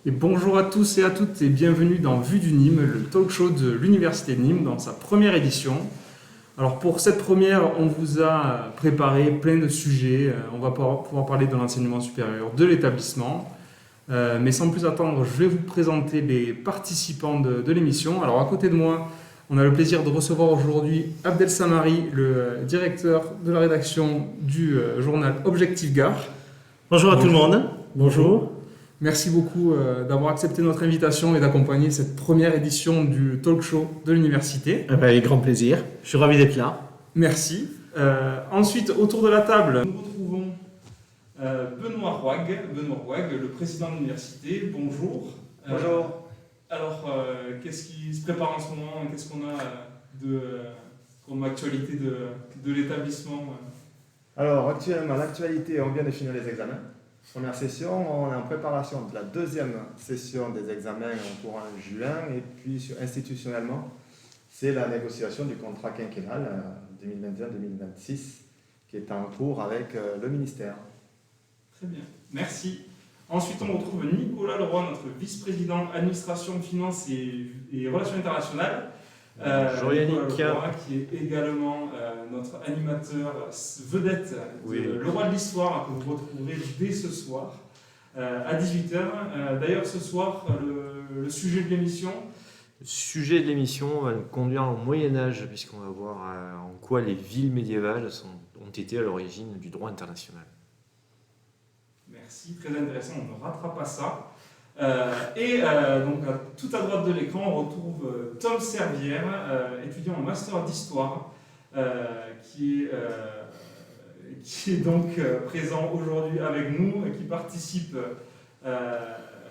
Et bonjour à tous et à toutes et bienvenue dans Vue du Nîmes, le talk show de l'Université de Nîmes dans sa première édition. Alors pour cette première, on vous a préparé plein de sujets. On va pouvoir parler de l'enseignement supérieur, de l'établissement. Mais sans plus attendre, je vais vous présenter les participants de l'émission. Alors à côté de moi, on a le plaisir de recevoir aujourd'hui Abdel Samari, le directeur de la rédaction du journal Objectif Gare. Bonjour à tout le monde. Bonjour. Merci beaucoup d'avoir accepté notre invitation et d'accompagner cette première édition du talk show de l'université. Avec grand plaisir. Je suis ravi d'être là. Merci. Ensuite, autour de la table, nous retrouvons Benoît Rouag, le président de l'université. Bonjour. Bonjour. Alors, qu'est-ce qui se prépare en ce moment? Qu'est-ce qu'on a comme actualité de l'établissement? Alors, actuellement, l'actualité, on vient de finir les examens. Première session, on est en préparation de la deuxième session des examens en courant juin. Et puis, institutionnellement, c'est la négociation du contrat quinquennal 2021-2026 qui est en cours avec le ministère. Très bien, merci. Ensuite, on retrouve Nicolas Leroy, notre vice-président administration, finances et relations internationales. Bonjour Yannick. Leroy, qui est également notre animateur vedette de Le Roi de l'Histoire, que vous retrouverez dès ce soir à 18h. D'ailleurs, ce soir, le sujet de l'émission. Le sujet de l'émission va nous conduire au Moyen-Âge, puisqu'on va voir en quoi les villes médiévales ont été à l'origine du droit international. Merci, très intéressant, on ne ratera pas ça. Donc, tout à droite de l'écran, on retrouve Tom Servière, étudiant en master d'histoire, qui est donc présent aujourd'hui avec nous et qui participe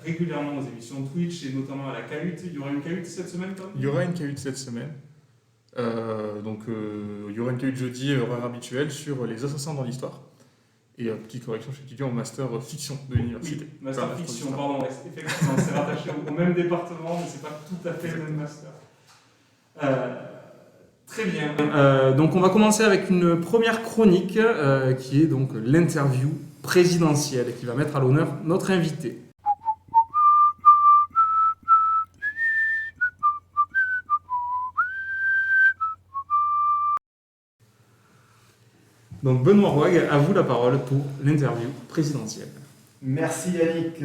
régulièrement aux émissions Twitch et notamment à la Cahute. Il y aura une Cahute cette semaine, Tom? Il y aura une Cahute cette semaine. Il y aura une Cahute jeudi, horaire habituel, sur les assassins dans l'histoire. Et petite correction, je suis étudiant en master fiction de l'université. Oui, master fiction, pardon, effectivement, c'est rattaché au même département, mais c'est pas tout à fait le même master. Très bien. Donc on va commencer avec une première chronique qui est donc l'interview présidentielle qui va mettre à l'honneur notre invité. Donc Benoît Rouag, à vous la parole pour l'interview présidentielle. Merci Yannick.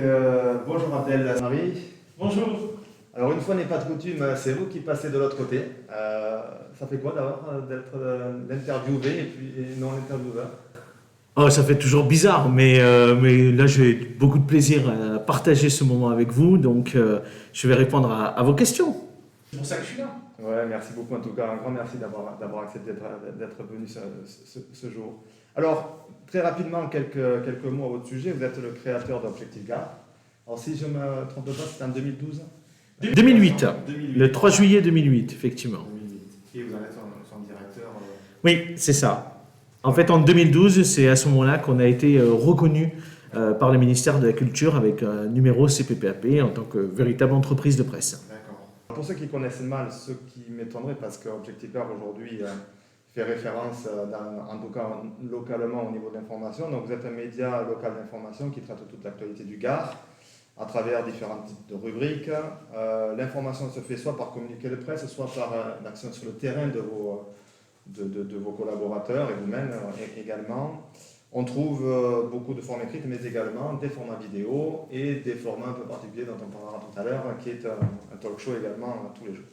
Bonjour Abdel Samari. Bonjour. Alors, une fois n'est pas de coutume, c'est vous qui passez de l'autre côté. Ça fait quoi d'abord d'être l'interviewé et non l'intervieweur? Oh, ça fait toujours bizarre, mais là j'ai beaucoup de plaisir à partager ce moment avec vous, donc je vais répondre à vos questions. C'est pour ça que je suis là. Ouais, merci beaucoup en tout cas. Un grand merci d'avoir accepté d'être venu ce jour. Alors, très rapidement, quelques mots à votre sujet. Vous êtes le créateur d'Objectif Gare. Alors, si je ne me trompe pas, c'était en 2012 2008, le 3 juillet 2008, effectivement. 2008. Et vous en êtes son directeur Oui, c'est ça. En fait, en 2012, c'est à ce moment-là qu'on a été reconnu par le ministère de la Culture avec un numéro CPPAP en tant que véritable entreprise de presse. D'accord. Pour ceux qui connaissent mal, ce qui m'étonnerait, parce qu'Objectif Gare aujourd'hui fait référence, en tout cas localement au niveau de l'information. Donc vous êtes un média local d'information qui traite toute l'actualité du Gard à travers différents types de rubriques. L'information se fait soit par communiqué de presse, soit par l'action sur le terrain de vos collaborateurs et vous-même également. On trouve beaucoup de formes écrites, mais également des formats vidéo et des formats un peu particuliers dont on parlera tout à l'heure, qui est un talk show également tous les jours.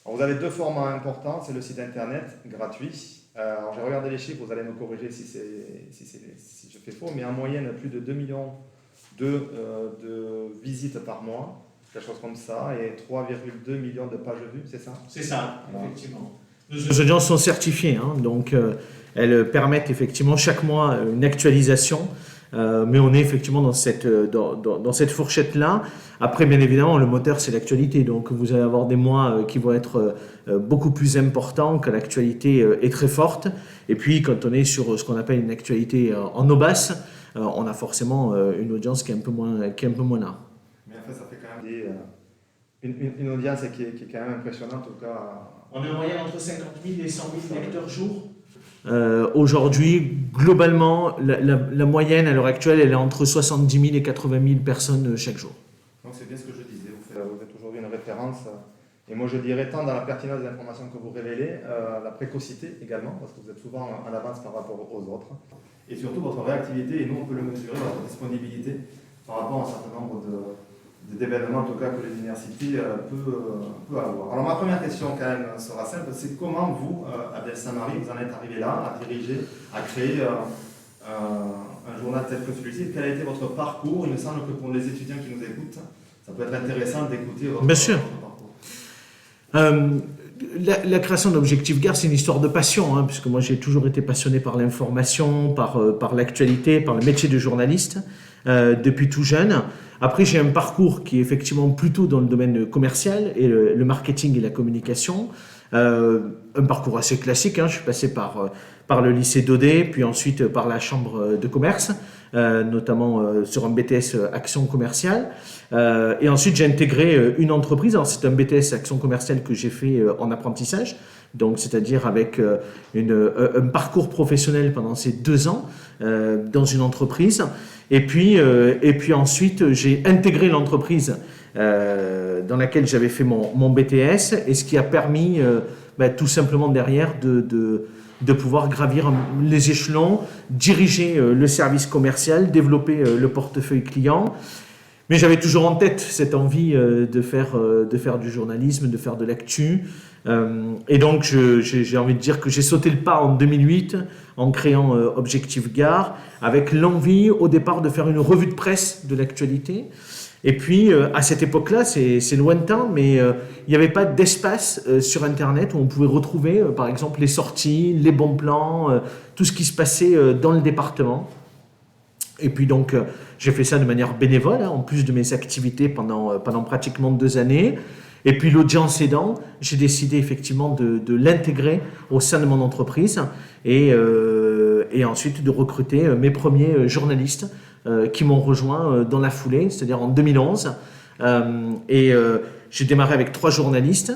Alors, vous avez deux formats importants, c'est le site internet gratuit. Alors j'ai regardé les chiffres, vous allez me corriger si je fais faux, mais en moyenne plus de 2 millions de visites par mois, quelque chose comme ça, et 3,2 millions de pages vues, c'est ça? C'est ça, effectivement. Nos audiences sont certifiées, donc elles permettent effectivement chaque mois une actualisation, mais on est effectivement dans cette fourchette-là. Après, bien évidemment, le moteur, c'est l'actualité, donc vous allez avoir des mois qui vont être beaucoup plus importants, que l'actualité est très forte, et puis quand on est sur ce qu'on appelle une actualité en eau basse, on a forcément une audience qui est un peu moins là. Mais en fait, ça fait quand même une audience qui est quand même impressionnante, en tout cas. On est en moyenne entre 50 000 et 100 000 lecteurs jour. Aujourd'hui, globalement, la moyenne à l'heure actuelle, elle est entre 70 000 et 80 000 personnes chaque jour. c'est bien ce que je disais, vous êtes aujourd'hui une référence, et moi je dirais tant dans la pertinence des informations que vous révélez, la précocité également, parce que vous êtes souvent en avance par rapport aux autres, et surtout votre réactivité, et nous on peut le mesurer, votre disponibilité par rapport à un certain nombre d'événements en tout cas que l'université peut avoir. Alors ma première question quand même sera simple, c'est comment vous, Abdel Samari, vous en êtes arrivé là, à diriger, à créer un journal tel que celui-ci. Quel a été votre parcours? Il me semble que pour les étudiants qui nous écoutent, ça peut être intéressant d'écouter votre parcours. La création d'Objectif Gare, c'est une histoire de passion, hein, puisque moi j'ai toujours été passionné par l'information, par l'actualité, par le métier de journaliste, depuis tout jeune. Après, j'ai un parcours qui est effectivement plutôt dans le domaine commercial et le marketing et la communication. Un parcours assez classique, hein. Je suis passé par le lycée d'Audet, puis ensuite par la chambre de commerce, notamment sur un BTS Action commerciale. Et ensuite, j'ai intégré une entreprise. Alors, c'est un BTS Action commerciale que j'ai fait en apprentissage, donc c'est-à-dire avec un parcours professionnel pendant ces 2 ans dans une entreprise. Et puis ensuite, j'ai intégré l'entreprise dans laquelle j'avais fait mon BTS, et ce qui a permis tout simplement derrière de pouvoir gravir les échelons, diriger le service commercial, développer le portefeuille client. Mais j'avais toujours en tête cette envie de faire du journalisme, de faire de l'actu. Et donc, j'ai envie de dire que j'ai sauté le pas en 2008 en créant Objectif Gare, avec l'envie au départ de faire une revue de presse de l'actualité. Et puis, à cette époque-là, c'est lointain, mais il n'y avait pas d'espace sur Internet où on pouvait retrouver, par exemple, les sorties, les bons plans, tout ce qui se passait dans le département. Et puis donc, j'ai fait ça de manière bénévole, hein, en plus de mes activités pendant pratiquement 2 années. Et puis l'audience aidant, j'ai décidé effectivement de l'intégrer au sein de mon entreprise et ensuite de recruter mes premiers journalistes qui m'ont rejoint dans la foulée, c'est-à-dire en 2011. J'ai démarré avec 3 journalistes.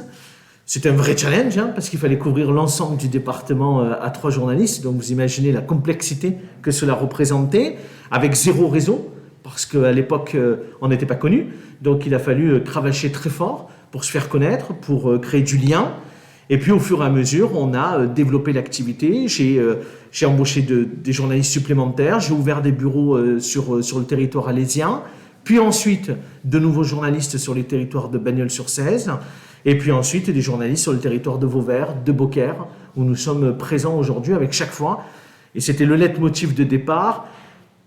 C'était un vrai challenge, hein, parce qu'il fallait couvrir l'ensemble du département à 3 journalistes. Donc vous imaginez la complexité que cela représentait, avec 0 réseau, parce qu'à l'époque, on n'était pas connus. Donc il a fallu cravacher très fort pour se faire connaître, pour créer du lien. Et puis au fur et à mesure, on a développé l'activité. J'ai embauché des journalistes supplémentaires, j'ai ouvert des bureaux sur le territoire alésien, puis ensuite de nouveaux journalistes sur les territoires de Bagnols-sur-Cèze, et puis ensuite des journalistes sur le territoire de Vauvert, de Beaucaire, où nous sommes présents aujourd'hui avec chaque fois. Et c'était le leitmotiv de départ,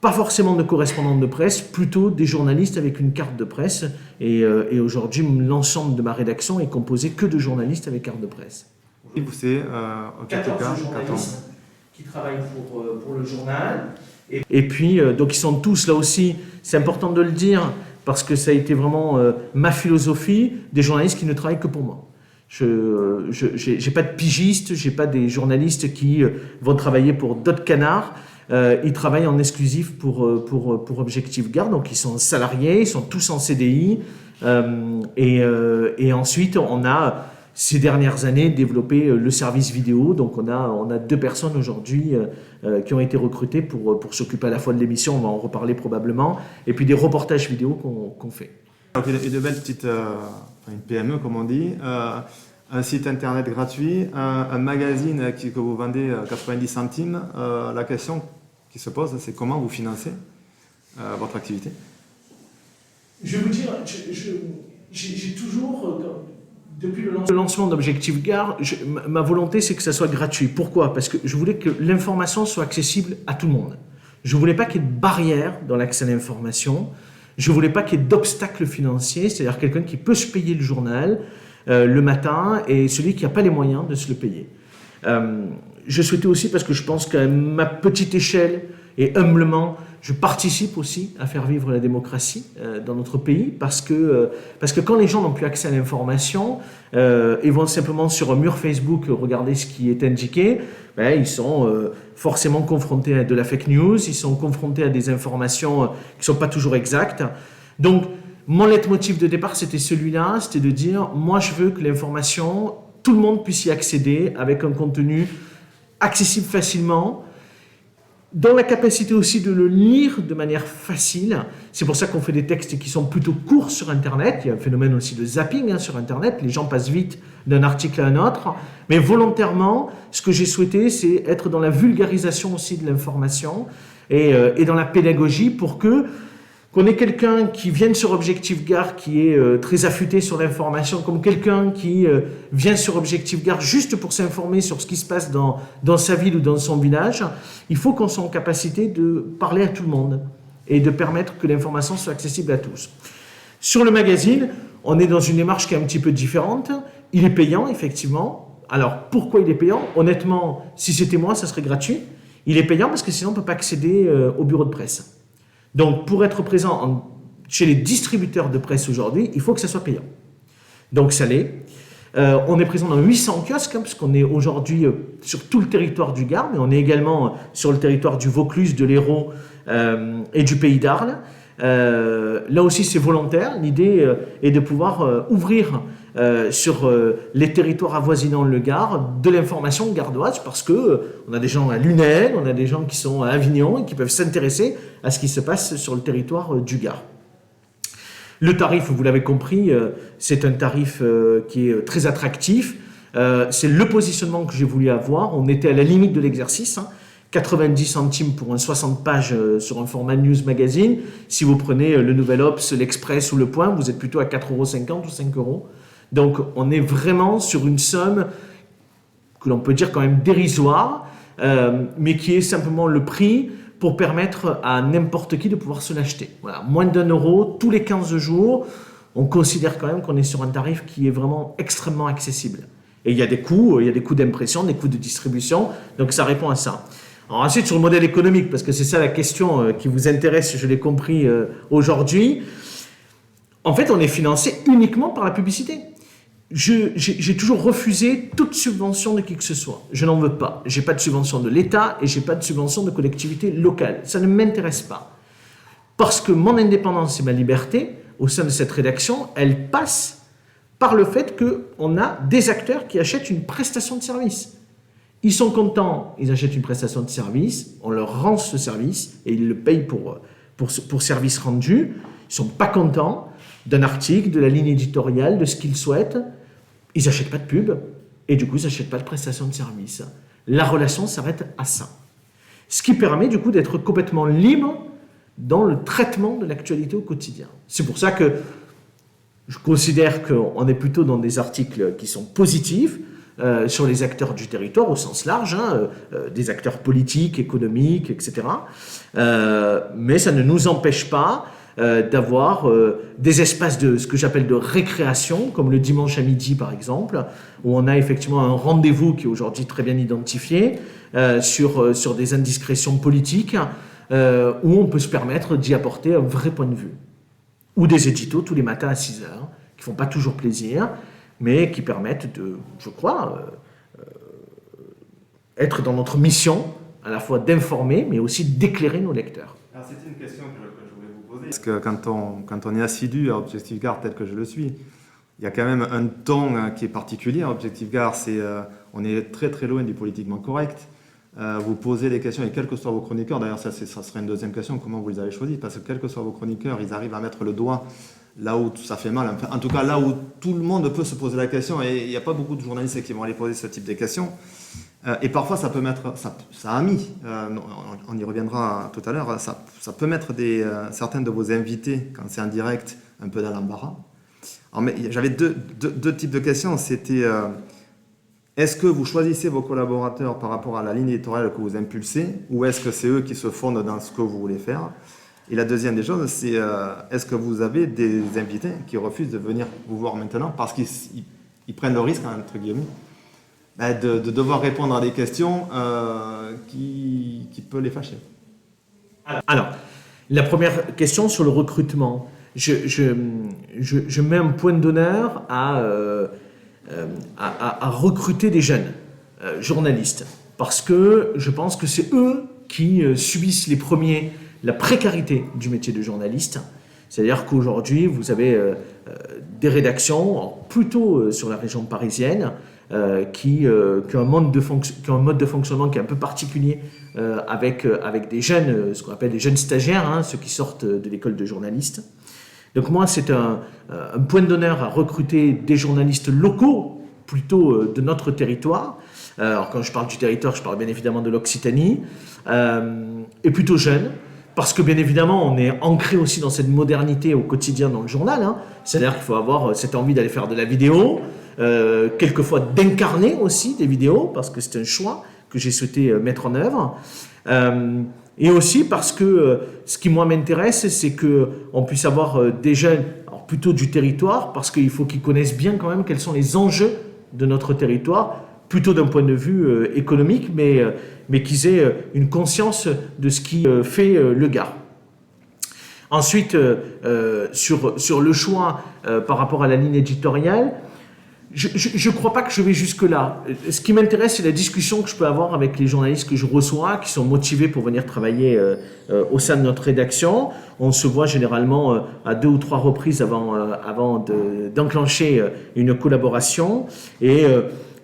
pas forcément de correspondants de presse, plutôt des journalistes avec une carte de presse. Et aujourd'hui, l'ensemble de ma rédaction est composé que de journalistes avec carte de presse. Et vous, c'est 14 journalistes qui travaillent pour le journal. Et puis, donc ils sont tous là aussi, c'est important de le dire, parce que ça a été vraiment ma philosophie, des journalistes qui ne travaillent que pour moi. Je n'ai pas de pigistes, je n'ai pas des journalistes qui vont travailler pour d'autres canards. Ils travaillent en exclusif pour Objectif Gare, donc ils sont salariés, ils sont tous en CDI. Et ensuite, on a, ces dernières années, développé le service vidéo. Donc on a 2 personnes aujourd'hui qui ont été recrutées pour s'occuper à la fois de l'émission, on va en reparler probablement, et puis des reportages vidéo qu'on fait. Donc une belle petite une PME, comme on dit, un site internet gratuit, un magazine que vous vendez 90 centimes. La question qui se pose, c'est comment vous financez votre activité? Je vais vous dire, j'ai toujours, depuis le lancement d'Objectif Gare, ma volonté c'est que ça soit gratuit. Pourquoi? Parce que je voulais que l'information soit accessible à tout le monde. Je ne voulais pas qu'il y ait de barrières dans l'accès à l'information. Je ne voulais pas qu'il y ait d'obstacles financiers, c'est-à-dire quelqu'un qui peut se payer le journal le matin et celui qui n'a pas les moyens de se le payer. Je souhaitais aussi, parce que je pense qu'à ma petite échelle et humblement, je participe aussi à faire vivre la démocratie dans notre pays, parce que quand les gens n'ont plus accès à l'information, ils vont simplement sur un mur Facebook regarder ce qui est indiqué, ils sont forcément confrontés à de la fake news, ils sont confrontés à des informations qui ne sont pas toujours exactes. Donc, mon leitmotiv de départ, c'était celui-là, c'était de dire, moi je veux que l'information, tout le monde puisse y accéder avec un contenu accessible facilement, dans la capacité aussi de le lire de manière facile. C'est pour ça qu'on fait des textes qui sont plutôt courts sur Internet. Il y a un phénomène aussi de zapping sur Internet. Les gens passent vite d'un article à un autre. Mais volontairement, ce que j'ai souhaité, c'est être dans la vulgarisation aussi de l'information et dans la pédagogie pour qu'on ait quelqu'un qui vienne sur Objectif Gare qui est très affûté sur l'information, comme quelqu'un qui vient sur Objectif Gare juste pour s'informer sur ce qui se passe dans sa ville ou dans son village. Il faut qu'on soit en capacité de parler à tout le monde et de permettre que l'information soit accessible à tous. Sur le magazine, on est dans une démarche qui est un petit peu différente. Il est payant, effectivement. Alors, pourquoi il est payant? Honnêtement, si c'était moi, ça serait gratuit. Il est payant parce que sinon, on ne peut pas accéder au bureau de presse. Donc, pour être présent chez les distributeurs de presse aujourd'hui, il faut que ça soit payant. Donc, ça l'est. On est présent dans 800 kiosques, parce qu'on est aujourd'hui sur tout le territoire du Gard, mais on est également sur le territoire du Vaucluse, de l'Hérault et du Pays d'Arles. Là aussi, c'est volontaire. L'idée est de pouvoir ouvrir sur les territoires avoisinant le Gard de l'information gardoise, parce que on a des gens à Lunel, on a des gens qui sont à Avignon et qui peuvent s'intéresser à ce qui se passe sur le territoire du Gard. Le tarif, vous l'avez compris, c'est un tarif qui est très attractif. C'est le positionnement que j'ai voulu avoir. On était à la limite de l'exercice. 90 centimes pour un 60 pages sur un format news magazine. Si vous prenez le Nouvel Obs, l'Express ou le Point, vous êtes plutôt à 4,50 € ou 5 €. Donc on est vraiment sur une somme que l'on peut dire quand même dérisoire, mais qui est simplement le prix pour permettre à n'importe qui de pouvoir se l'acheter. Voilà, moins d'1 € tous les 15 jours. On considère quand même qu'on est sur un tarif qui est vraiment extrêmement accessible. Et il y a des coûts d'impression, des coûts de distribution, donc ça répond à ça. Alors ensuite, sur le modèle économique, parce que c'est ça la question qui vous intéresse, je l'ai compris aujourd'hui. En fait, on est financé uniquement par la publicité. J'ai toujours refusé toute subvention de qui que ce soit. Je n'en veux pas. Je n'ai pas de subvention de l'État et je n'ai pas de subvention de collectivité locale. Ça ne m'intéresse pas. Parce que mon indépendance et ma liberté, au sein de cette rédaction, elle passe par le fait qu'on a des acteurs qui achètent une prestation de service. Ils sont contents, ils achètent une prestation de service, on leur rend ce service et ils le payent pour service rendu. Ils ne sont pas contents d'un article, de la ligne éditoriale, de ce qu'ils souhaitent. Ils n'achètent pas de pub et du coup, ils n'achètent pas de prestation de service. La relation s'arrête à ça. Ce qui permet du coup d'être complètement libre dans le traitement de l'actualité au quotidien. C'est pour ça que je considère qu'on est plutôt dans des articles qui sont positifs sur les acteurs du territoire au sens large, des acteurs politiques, économiques, etc. Mais ça ne nous empêche pas d'avoir des espaces de ce que j'appelle de récréation, comme le dimanche à midi par exemple, où on a effectivement un rendez-vous qui est aujourd'hui très bien identifié sur des indiscrétions politiques, où on peut se permettre d'y apporter un vrai point de vue. Ou des éditos tous les matins à 6 heures, qui ne font pas toujours plaisir, mais qui permettent de, je crois, être dans notre mission, à la fois d'informer, mais aussi d'éclairer nos lecteurs. Alors, c'était une question que je voulais vous poser. Parce que quand on est assidu à Objectif Gard tel que je le suis, il y a quand même un ton qui est particulier à Objectif Gard. On est très très loin du politiquement correct. Vous posez des questions, et quels que soient vos chroniqueurs, d'ailleurs ça serait une deuxième question, comment vous les avez choisis, parce que quels que soient vos chroniqueurs, ils arrivent à mettre le doigt là où ça fait mal, en tout cas là où tout le monde peut se poser la question, et il n'y a pas beaucoup de journalistes qui vont aller poser ce type de questions, et parfois ça peut mettre, ça a mis, on y reviendra tout à l'heure, ça peut mettre certains de vos invités, quand c'est en direct, un peu dans l'embarras. Mais j'avais deux types de questions, c'était... est-ce que vous choisissez vos collaborateurs par rapport à la ligne éditoriale que vous impulsez, ou est-ce que c'est eux qui se fondent dans ce que vous voulez faire? Et la deuxième des choses, c'est est-ce que vous avez des invités qui refusent de venir vous voir maintenant parce qu'ils prennent le risque, entre guillemets, de devoir répondre à des questions qui peuvent les fâcher? Alors, la première question sur le recrutement. Je mets un point d'honneur à recruter des jeunes journalistes, parce que je pense que c'est eux qui subissent les premiers la précarité du métier de journaliste. C'est-à-dire qu'aujourd'hui, vous avez des rédactions, plutôt sur la région parisienne, qui ont un mode de fonctionnement qui est un peu particulier avec des jeunes, ce qu'on appelle des jeunes stagiaires, hein, ceux qui sortent de l'école de journalistes. Donc moi, c'est un point d'honneur à recruter des journalistes locaux, plutôt de notre territoire. Alors quand je parle du territoire, je parle bien évidemment de l'Occitanie, et plutôt jeunes. Parce que bien évidemment, on est ancré aussi dans cette modernité au quotidien dans le journal. Hein. C'est-à-dire qu'il faut avoir cette envie d'aller faire de la vidéo, quelquefois d'incarner aussi des vidéos, parce que c'est un choix que j'ai souhaité mettre en œuvre. Et aussi parce que ce qui moi m'intéresse, c'est qu'on puisse avoir des jeunes, alors plutôt du territoire, parce qu'il faut qu'ils connaissent bien quand même quels sont les enjeux de notre territoire, plutôt d'un point de vue économique, mais qu'ils aient une conscience de ce qui fait le Gard. Ensuite, sur le choix par rapport à la ligne éditoriale, je ne crois pas que je vais jusque-là. Ce qui m'intéresse, c'est la discussion que je peux avoir avec les journalistes que je reçois, qui sont motivés pour venir travailler au sein de notre rédaction. On se voit généralement à 2 ou 3 reprises avant d'enclencher une collaboration. Et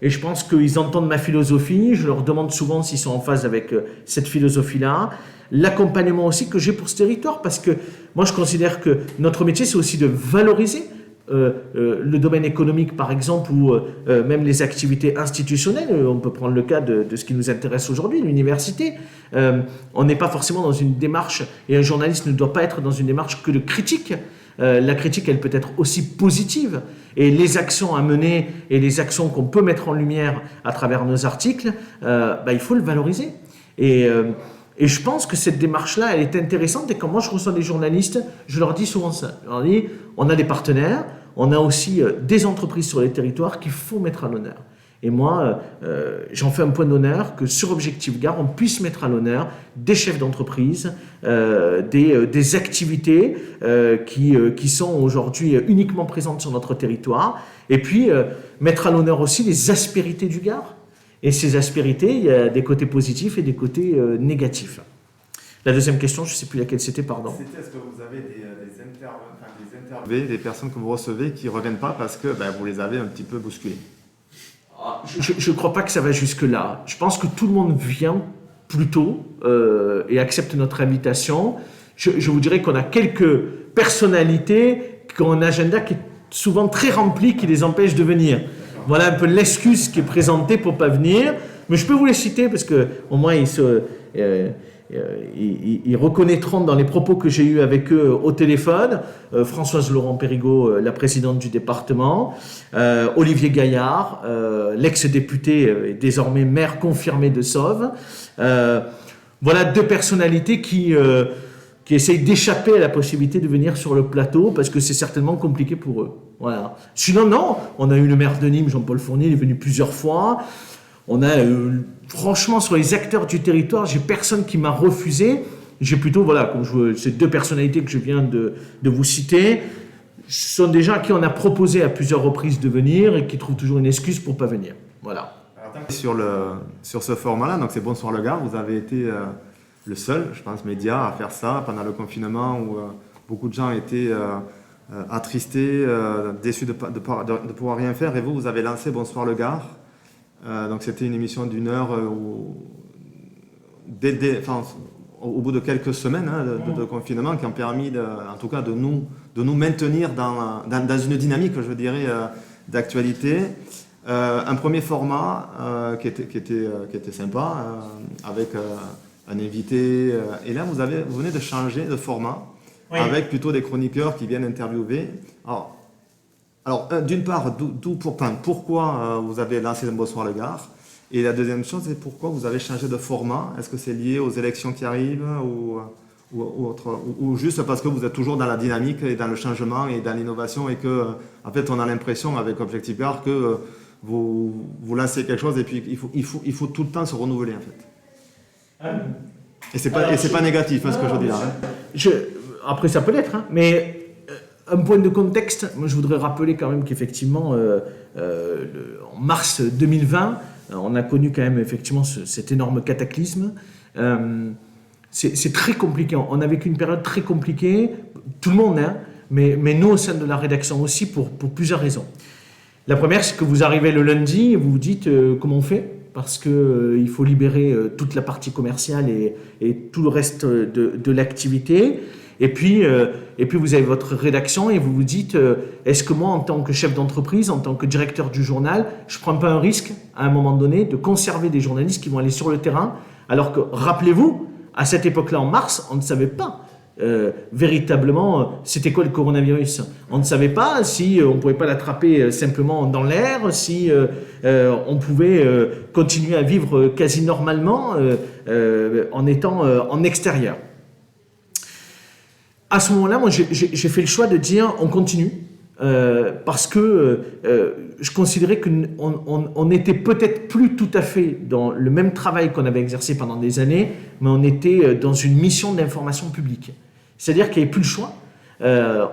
je pense qu'ils entendent ma philosophie. Je leur demande souvent s'ils sont en phase avec cette philosophie-là. L'accompagnement aussi que j'ai pour ce territoire, parce que moi je considère que notre métier, c'est aussi de valoriser le domaine économique, par exemple, ou même les activités institutionnelles. On peut prendre le cas de ce qui nous intéresse aujourd'hui, l'université. On n'est pas forcément dans une démarche, et un journaliste ne doit pas être dans une démarche que de critique. La critique, elle peut être aussi positive. Et les actions à mener et les actions qu'on peut mettre en lumière à travers nos articles, il faut le valoriser. Et je pense que cette démarche-là, elle est intéressante. Et quand moi je reçois des journalistes, je leur dis souvent ça. Je leur dis, on a des partenaires, on a aussi des entreprises sur les territoires qu'il faut mettre à l'honneur. Et moi, j'en fais un point d'honneur que sur Objectif Gard, on puisse mettre à l'honneur des chefs d'entreprise, des activités qui sont aujourd'hui uniquement présentes sur notre territoire. Et puis, mettre à l'honneur aussi les aspérités du Gard. Et ces aspérités, il y a des côtés positifs et des côtés négatifs. La deuxième question, je ne sais plus laquelle c'était, pardon. C'était, est-ce que vous avez des personnes que vous recevez qui ne reviennent pas parce que vous les avez un petit peu bousculées? Je ne crois pas que ça va jusque-là. Je pense que tout le monde vient plutôt et accepte notre invitation. Je vous dirais qu'on a quelques personnalités qui ont un agenda qui est souvent très rempli, qui les empêche de venir. Voilà un peu l'excuse qui est présentée pour ne pas venir. Mais je peux vous les citer parce qu'au moins ils reconnaîtront dans les propos que j'ai eus avec eux au téléphone. Françoise Laurent-Périgot, la présidente du département. Olivier Gaillard, l'ex-député et désormais maire confirmé de Sauve. Voilà 2 personnalités qui essayent d'échapper à la possibilité de venir sur le plateau parce que c'est certainement compliqué pour eux. Voilà. Sinon, non, on a eu le maire de Nîmes, Jean-Paul Fournier, il est venu plusieurs fois. On a, franchement, sur les acteurs du territoire, j'ai personne qui m'a refusé. J'ai plutôt, comme ces 2 personnalités que je viens de vous citer, ce sont des gens à qui on a proposé à plusieurs reprises de venir et qui trouvent toujours une excuse pour ne pas venir. Voilà. Sur ce format-là, donc c'est Bonsoir le Gard, vous avez été le seul, je pense, média à faire ça pendant le confinement où beaucoup de gens étaient attristés, déçus de pouvoir rien faire. Et vous avez lancé Bonsoir le Gard. Donc c'était une émission d'1 heure au bout de quelques semaines de confinement qui ont permis en tout cas de nous maintenir dans une dynamique, je dirais, d'actualité. Un premier format qui était sympa avec un invité. Et là, vous venez de changer de format, oui, avec plutôt des chroniqueurs qui viennent interviewer. Alors d'une part, pourquoi vous avez lancé Bonsoir le Gard? Et la deuxième chose, c'est pourquoi vous avez changé de format? Est-ce que c'est lié aux élections qui arrivent ou juste parce que vous êtes toujours dans la dynamique et dans le changement et dans l'innovation et que, en fait, on a l'impression avec Objectif Gard que vous lancez quelque chose et puis il faut tout le temps se renouveler, en fait. Et c'est pas négatif, ce que je dis là. Après, ça peut l'être, mais un point de contexte, moi je voudrais rappeler quand même qu'effectivement, en mars 2020, on a connu quand même effectivement cet énorme cataclysme. C'est très compliqué. On a vécu une période très compliquée, tout le monde, mais nous au sein de la rédaction aussi, pour plusieurs raisons. La première, c'est que vous arrivez le lundi et vous vous dites comment on fait, parce qu'il faut libérer toute la partie commerciale et tout le reste de l'activité. Et puis vous avez votre rédaction et vous vous dites est-ce que moi, en tant que chef d'entreprise, en tant que directeur du journal, je ne prends pas un risque à un moment donné de conserver des journalistes qui vont aller sur le terrain, alors que, rappelez-vous, à cette époque-là, en mars, on ne savait pas véritablement c'était quoi le coronavirus. On ne savait pas si on ne pouvait pas l'attraper simplement dans l'air, si on pouvait continuer à vivre quasi normalement en étant en extérieur. À ce moment-là, moi, j'ai fait le choix de dire on continue parce que je considérais qu'on n'était peut-être plus tout à fait dans le même travail qu'on avait exercé pendant des années, mais on était dans une mission d'information publique. C'est-à-dire qu'il n'y avait plus le choix.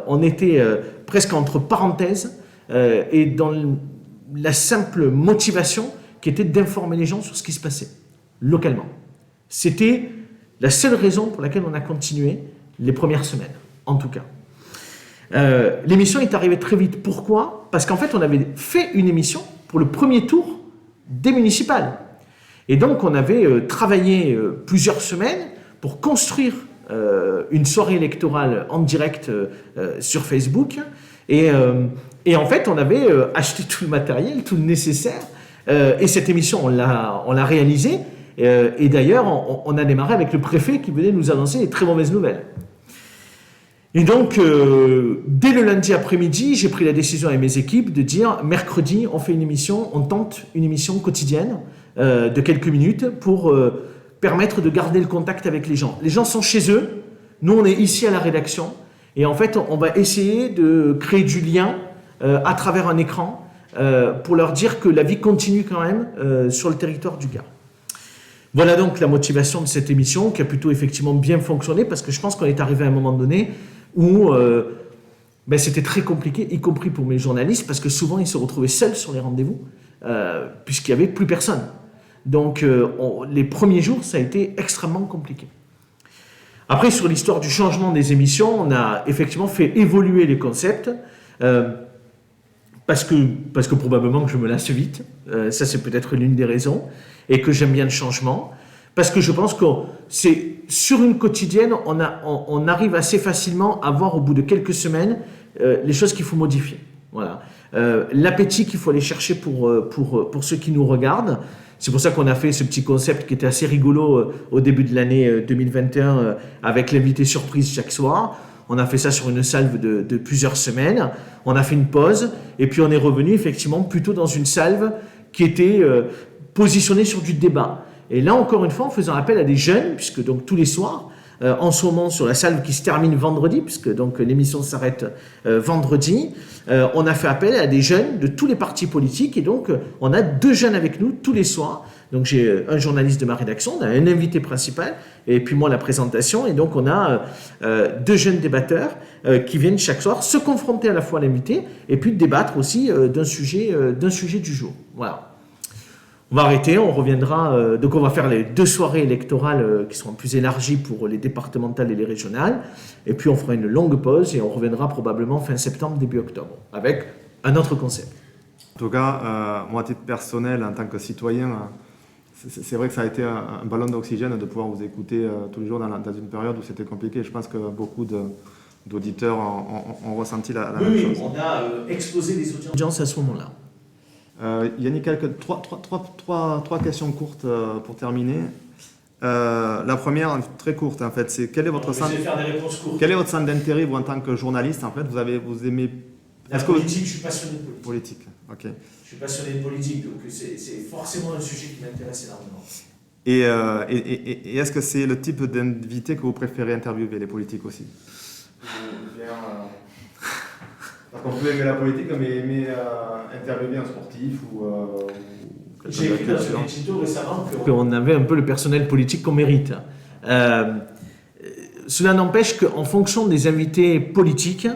On était presque entre parenthèses et dans la simple motivation qui était d'informer les gens sur ce qui se passait localement. C'était la seule raison pour laquelle on a continué les premières semaines, en tout cas. L'émission est arrivée très vite. Pourquoi ? Parce qu'en fait, on avait fait une émission pour le premier tour des municipales. Et donc, on avait travaillé plusieurs semaines pour construire une soirée électorale en direct sur Facebook. Et en fait, on avait acheté tout le matériel, tout le nécessaire. Et cette émission, on l'a réalisée. Et d'ailleurs, on a démarré avec le préfet qui venait nous annoncer les très mauvaises nouvelles. Et donc, dès le lundi après-midi, j'ai pris la décision avec mes équipes de dire mercredi, on fait une émission, on tente une émission quotidienne de quelques minutes pour permettre de garder le contact avec les gens. Les gens sont chez eux, nous on est ici à la rédaction, et en fait, on va essayer de créer du lien à travers un écran pour leur dire que la vie continue quand même sur le territoire du Gard. Voilà donc la motivation de cette émission qui a plutôt effectivement bien fonctionné parce que je pense qu'on est arrivé à un moment donné où c'était très compliqué, y compris pour mes journalistes, parce que souvent ils se retrouvaient seuls sur les rendez-vous puisqu'il n'y avait plus personne. Donc les premiers jours, ça a été extrêmement compliqué. Après, sur l'histoire du changement des émissions, on a effectivement fait évoluer les concepts parce que probablement que je me lasse vite, ça c'est peut-être l'une des raisons, et que j'aime bien le changement, parce que je pense que c'est sur une quotidienne, on arrive assez facilement à voir au bout de quelques semaines les choses qu'il faut modifier. Voilà. L'appétit qu'il faut aller chercher pour ceux qui nous regardent. C'est pour ça qu'on a fait ce petit concept qui était assez rigolo au début de l'année 2021 avec l'invité surprise chaque soir. On a fait ça sur une salve de plusieurs semaines. On a fait une pause et puis on est revenu effectivement plutôt dans une salve qui était positionnée sur du débat. Et là encore une fois, en faisant appel à des jeunes, puisque donc tous les soirs, en ce moment sur la salve qui se termine vendredi, puisque donc l'émission s'arrête vendredi, on a fait appel à des jeunes de tous les partis politiques et donc on a 2 jeunes avec nous tous les soirs. Donc j'ai un journaliste de ma rédaction, on a un invité principal et puis moi la présentation et donc on a 2 jeunes débatteurs qui viennent chaque soir se confronter à la fois à l'invité et puis débattre aussi d'un sujet du jour. Voilà. On va arrêter, on reviendra, donc on va faire les 2 soirées électorales qui seront plus élargies pour les départementales et les régionales, et puis on fera une longue pause et on reviendra probablement fin septembre, début octobre, avec un autre concept. En tout cas, moi à titre personnel, en tant que citoyen, c'est vrai que ça a été un ballon d'oxygène de pouvoir vous écouter tous les jours dans une période où c'était compliqué. Je pense que beaucoup d'auditeurs ont ressenti la même chose. On a explosé les audiences à ce moment-là. Yannick, trois questions courtes pour terminer. La première, très courte en fait, c'est quel est votre centre d'intérêt vous en tant que journaliste en fait vous aimez politique, je suis passionné de politique. Ok. Je suis passionné de politique, donc c'est forcément un sujet qui m'intéresse énormément. Et est-ce que c'est le type d'invité que vous préférez interviewer, les politiques aussi? Parce qu'on peut aimer la politique, mais aimer interviewer un sportif ou j'ai écrit dans un édito récemment qu'on avait un peu le personnel politique qu'on mérite. Cela n'empêche qu'en fonction des invités politiques,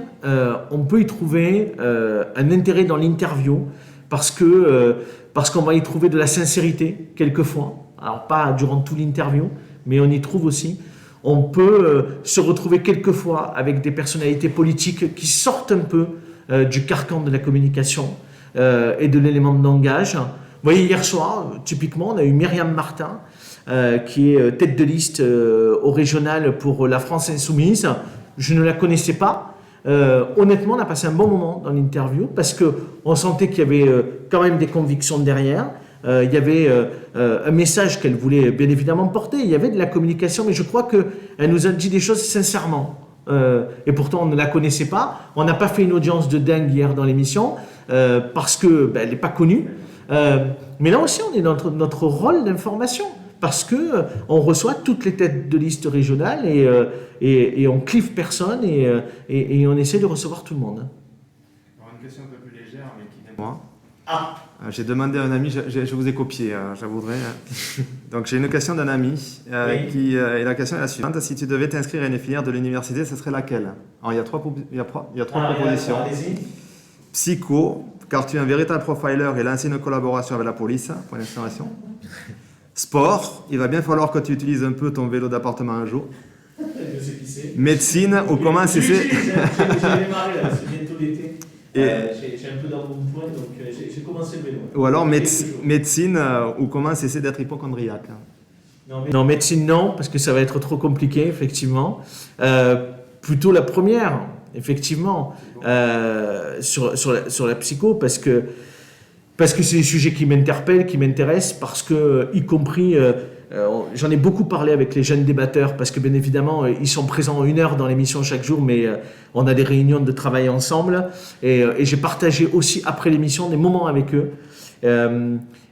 on peut y trouver un intérêt dans l'interview parce qu'on va y trouver de la sincérité quelquefois. Alors pas durant toute l'interview, mais on y trouve aussi. On peut se retrouver quelquefois avec des personnalités politiques qui sortent un peu du carcan de la communication, et de l'élément de langage. Vous voyez, hier soir, typiquement, on a eu Myriam Martin, qui est tête de liste au régional pour la France Insoumise. Je ne la connaissais pas. Honnêtement, on a passé un bon moment dans l'interview parce qu'on sentait qu'il y avait quand même des convictions derrière. Il y avait un message qu'elle voulait bien évidemment porter. Il y avait de la communication, mais je crois qu'elle nous a dit des choses sincèrement. Et pourtant, on ne la connaissait pas. On n'a pas fait une audience de dingue hier dans l'émission parce qu'elle n'est pas connue. Mais là aussi, on est dans notre rôle d'information parce qu'on reçoit toutes les têtes de liste régionales et on clive personne et on essaie de recevoir tout le monde. Alors, une question un peu plus légère, mais qui vient de moi. Ah. J'ai demandé à un ami, je vous ai copié, j'avouerai. Donc j'ai une question d'un ami, Oui. et la question est la suivante. Si tu devais t'inscrire à une filière de l'université, ce serait laquelle? Alors il y a trois propositions. Allez-y. Psycho, car tu es un véritable profiler et lancer une collaboration avec la police, point d'exclamation. Sport, il va bien falloir que tu utilises un peu ton vélo d'appartement un jour. Je sais qui c'est. Médecine, ou comment cesser... J'ai démarré là, c'est bientôt l'été. Et- J'ai un peu dans mon point, donc j'ai commencé le vélo. Ou alors médecine, ou comment cesser d'être hypochondriaque. Non, médecine non, parce que ça va être trop compliqué, effectivement. Plutôt la première, effectivement, sur la psycho, parce que c'est des sujets qui m'interpellent, qui m'intéressent, parce que, y compris, j'en ai beaucoup parlé avec les jeunes débatteurs, parce que bien évidemment, ils sont présents 1 heure dans l'émission chaque jour, mais on a des réunions de travail ensemble, et j'ai partagé aussi après l'émission des moments avec eux,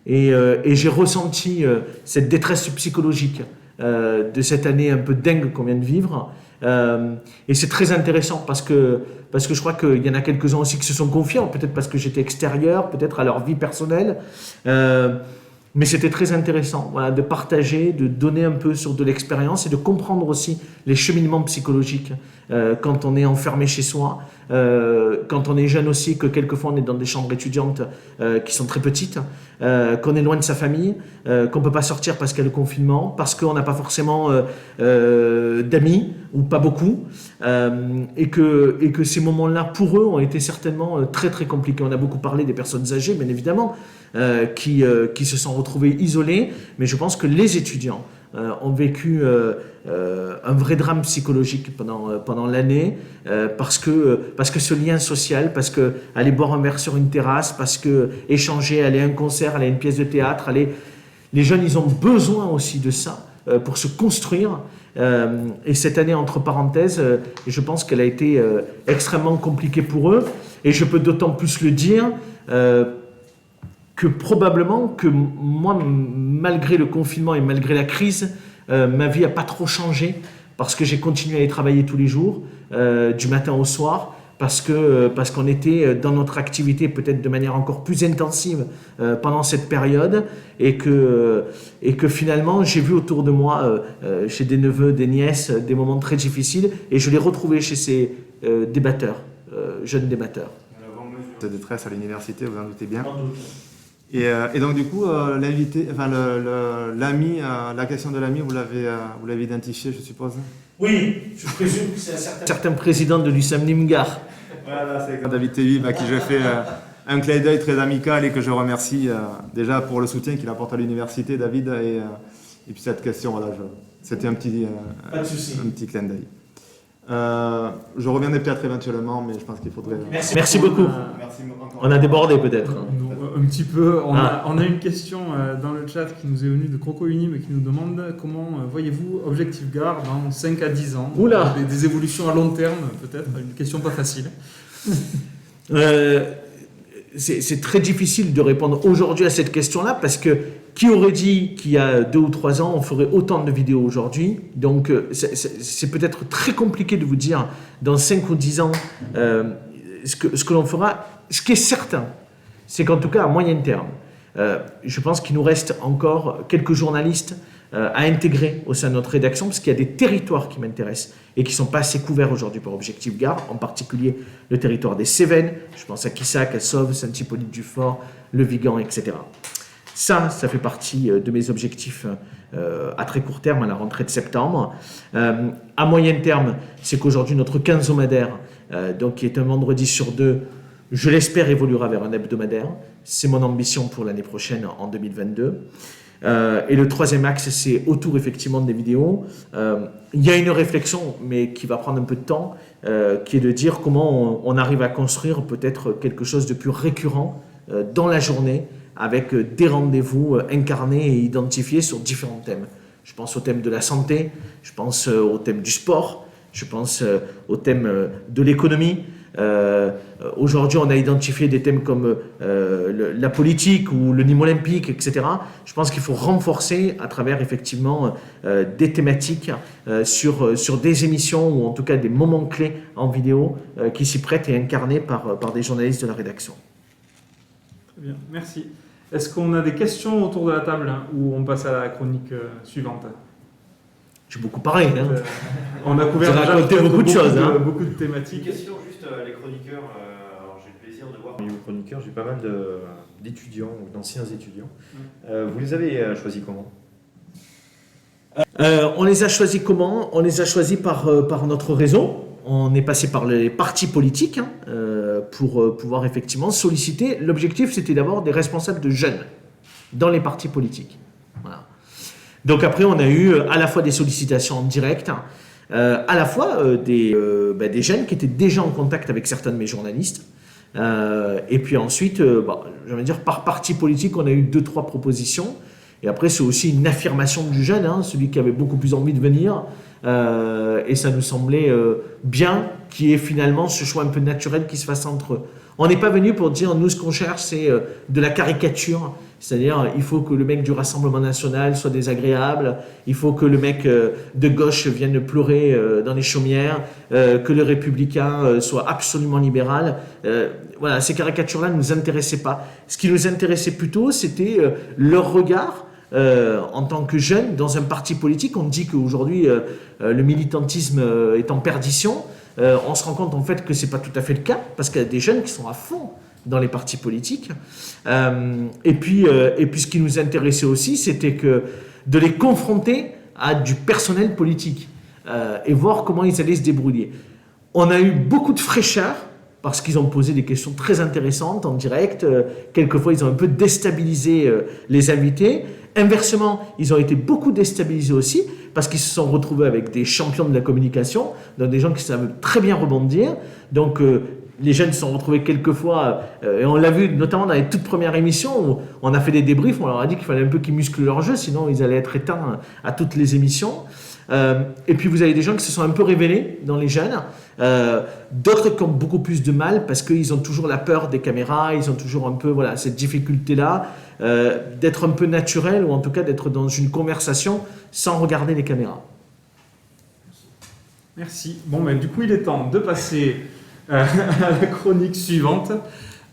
et j'ai ressenti cette détresse psychologique de cette année un peu dingue qu'on vient de vivre. Et c'est très intéressant parce que je crois qu'il y en a quelques-uns aussi qui se sont confiés, peut-être parce que j'étais extérieur, peut-être à leur vie personnelle. Mais c'était très intéressant, voilà, de partager, de donner un peu sur de l'expérience et de comprendre aussi les cheminements psychologiques quand on est enfermé chez soi, quand on est jeune aussi, que quelquefois on est dans des chambres étudiantes qui sont très petites, qu'on est loin de sa famille, qu'on ne peut pas sortir parce qu'il y a le confinement, parce qu'on n'a pas forcément d'amis, ou pas beaucoup, et que ces moments-là, pour eux, ont été certainement très très compliqués. On a beaucoup parlé des personnes âgées, bien évidemment, qui se sont retrouvés isolés, mais je pense que les étudiants ont vécu un vrai drame psychologique pendant l'année, parce que ce lien social, parce que aller boire un verre sur une terrasse, parce que échanger, aller à un concert, aller à une pièce de théâtre, les jeunes, ils ont besoin aussi de ça pour se construire. Et cette année, entre parenthèses, je pense qu'elle a été extrêmement compliquée pour eux, et je peux d'autant plus le dire que probablement que moi, malgré le confinement et malgré la crise, ma vie n'a pas trop changé parce que j'ai continué à y travailler tous les jours, du matin au soir, parce qu'on était dans notre activité peut-être de manière encore plus intensive pendant cette période et que finalement j'ai vu autour de moi, chez des neveux, des nièces, des moments très difficiles et je l'ai retrouvé chez ces débatteurs, jeunes débatteurs. De détresse à l'université, vous en doutez bien. Et donc du coup, l'invité, enfin l'ami, la question de l'ami, vous l'avez identifié, je suppose. Oui, je présume que c'est un certain président de l'USAM Nimgar. Voilà, c'est David Tevib à qui je fais un clin d'œil très amical et que je remercie déjà pour le soutien qu'il apporte à l'université, David. Et puis cette question, voilà, c'était un petit clin d'œil. Je reviendrai peut-être éventuellement, mais je pense qu'il faudrait... Merci beaucoup. Merci encore. On a débordé peut-être. Un petit peu. On a une question dans le chat qui nous est venue de Croco Unim qui nous demande comment voyez-vous Objectif Gare dans 5 à 10 ans. Oula. Des évolutions à long terme, peut-être. Une question pas facile. C'est très difficile de répondre aujourd'hui à cette question-là parce que qui aurait dit qu'il y a 2 ou 3 ans on ferait autant de vidéos aujourd'hui? Donc c'est peut-être très compliqué de vous dire dans 5 ou 10 ans ce que l'on fera. Ce qui est certain, c'est qu'en tout cas à moyen terme, je pense qu'il nous reste encore quelques journalistes à intégrer au sein de notre rédaction, parce qu'il y a des territoires qui m'intéressent et qui ne sont pas assez couverts aujourd'hui par Objectif Gare, en particulier le territoire des Cévennes, je pense à Quissac, à Sauve, Saint-Hippolyte-du-Fort, Le Vigan, etc. Ça fait partie de mes objectifs à très court terme, à la rentrée de septembre. À moyen terme, c'est qu'aujourd'hui, notre quinzomadaire, donc qui est un vendredi sur 2, je l'espère, évoluera vers un hebdomadaire. C'est mon ambition pour l'année prochaine, en 2022. Et le troisième axe, c'est autour effectivement des vidéos. Il y a une réflexion, mais qui va prendre un peu de temps, qui est de dire comment on arrive à construire peut-être quelque chose de plus récurrent dans la journée, avec des rendez-vous incarnés et identifiés sur différents thèmes. Je pense au thème de la santé, je pense au thème du sport, je pense au thème de l'économie. Aujourd'hui, on a identifié des thèmes comme la politique ou le Nîmes olympique, etc. Je pense qu'il faut renforcer à travers effectivement des thématiques sur des émissions ou en tout cas des moments clés en vidéo qui s'y prêtent et incarnés par des journalistes de la rédaction. Très bien, merci. Est-ce qu'on a des questions autour de la table ou on passe à la chronique suivante? J'ai beaucoup parlé. Hein. On a couvert Vous avez raconté beaucoup de choses. Beaucoup de Une thématiques. question juste, les chroniqueurs, alors j'ai le plaisir de voir parmi vos chroniqueurs, j'ai pas mal d'étudiants ou d'anciens étudiants. Vous les avez choisis comment? On les a choisis comment? On les a choisis par notre réseau. On est passé par les partis politiques pour pouvoir effectivement solliciter. L'objectif, c'était d'avoir des responsables de jeunes dans les partis politiques. Voilà. Donc après, on a eu à la fois des sollicitations en direct, à la fois des jeunes qui étaient déjà en contact avec certains de mes journalistes. Et puis ensuite, je vais dire par parti politique, on a eu 2-3 propositions. Et après, c'est aussi une affirmation du jeune, celui qui avait beaucoup plus envie de venir. Et ça nous semblait bien qu'il y ait finalement ce choix un peu naturel qui se fasse entre eux. On n'est pas venu pour dire, nous, ce qu'on cherche, c'est de la caricature. C'est-à-dire, il faut que le mec du Rassemblement national soit désagréable, il faut que le mec de gauche vienne pleurer dans les chaumières, que le républicain soit absolument libéral. Voilà, ces caricatures-là ne nous intéressaient pas. Ce qui nous intéressait plutôt, c'était leur regard en tant que jeunes dans un parti politique. On dit qu'aujourd'hui, le militantisme est en perdition. On se rend compte en fait que c'est pas tout à fait le cas, parce qu'il y a des jeunes qui sont à fond dans les partis politiques. Et puis ce qui nous intéressait aussi, c'était de les confronter à du personnel politique et voir comment ils allaient se débrouiller. On a eu beaucoup de fraîcheur, parce qu'ils ont posé des questions très intéressantes en direct. Quelquefois, ils ont un peu déstabilisé les invités. Inversement, ils ont été beaucoup déstabilisés aussi, parce qu'ils se sont retrouvés avec des champions de la communication, donc des gens qui savent très bien rebondir. Donc, les jeunes se sont retrouvés quelquefois, et on l'a vu notamment dans les toutes premières émissions, où on a fait des débriefs, on leur a dit qu'il fallait un peu qu'ils musclent leur jeu, sinon ils allaient être éteints à toutes les émissions. Et puis vous avez des gens qui se sont un peu révélés dans les jeunes, d'autres qui ont beaucoup plus de mal parce qu'ils ont toujours la peur des caméras, ils ont toujours un peu cette difficulté-là d'être un peu naturel, ou en tout cas d'être dans une conversation sans regarder les caméras. Merci. Bon, du coup, il est temps de passer à la chronique suivante,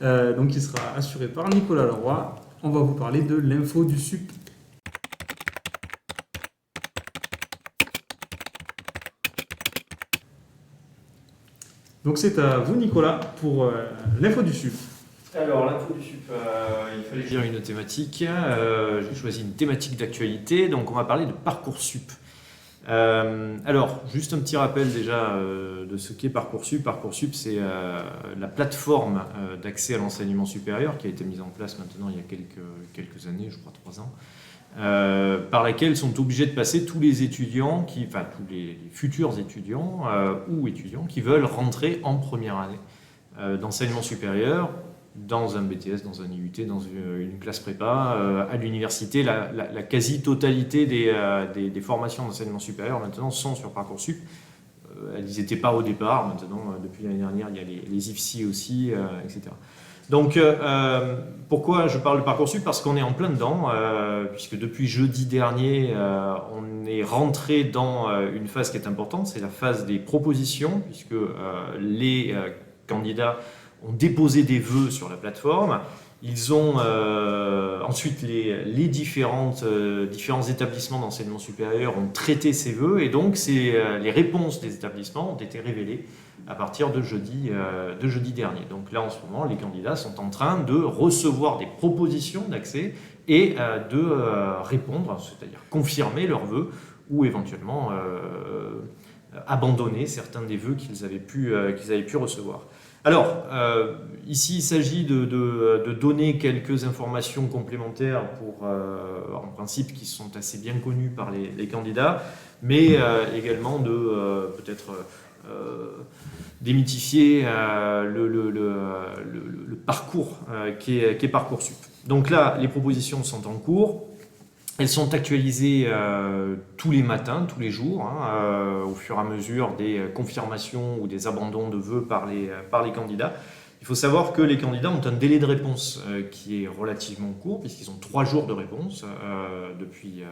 donc qui sera assurée par Nicolas Leroy. On va vous parler de l'info du SUP. Donc c'est à vous, Nicolas, pour l'info du SUP. Alors, l'info du SUP, il fallait dire une thématique. J'ai choisi une thématique d'actualité, donc on va parler de Parcoursup. Alors, juste un petit rappel déjà de ce qu'est Parcoursup. Parcoursup, c'est la plateforme d'accès à l'enseignement supérieur qui a été mise en place maintenant il y a quelques années, je crois 3 ans, par laquelle sont obligés de passer tous les étudiants, tous les futurs étudiants ou étudiants qui veulent rentrer en première année d'enseignement supérieur, dans un BTS, dans un IUT, dans une classe prépa, à l'université. La quasi-totalité des formations d'enseignement supérieur maintenant sont sur Parcoursup. Elles n'étaient pas au départ, maintenant depuis l'année dernière il y a les IFSI aussi, etc. Donc pourquoi je parle de Parcoursup? Parce qu'on est en plein dedans, puisque depuis jeudi dernier on est rentré dans une phase qui est importante, c'est la phase des propositions, puisque les candidats ont déposé des vœux sur la plateforme. Ils ont ensuite les différents établissements d'enseignement supérieur ont traité ces vœux, et donc les réponses des établissements ont été révélées à partir de jeudi dernier. Donc là en ce moment, les candidats sont en train de recevoir des propositions d'accès et de répondre, c'est-à-dire confirmer leurs vœux ou éventuellement abandonner certains des vœux qu'ils avaient pu recevoir. Alors, ici, il s'agit de donner quelques informations complémentaires en principe, qui sont assez bien connues par les candidats, mais également de peut-être démythifier le parcours qui est Parcoursup. Donc là, les propositions sont en cours. Elles sont actualisées tous les matins, tous les jours, au fur et à mesure des confirmations ou des abandons de vœux par les candidats. Il faut savoir que les candidats ont un délai de réponse qui est relativement court, puisqu'ils ont 3 jours de réponse depuis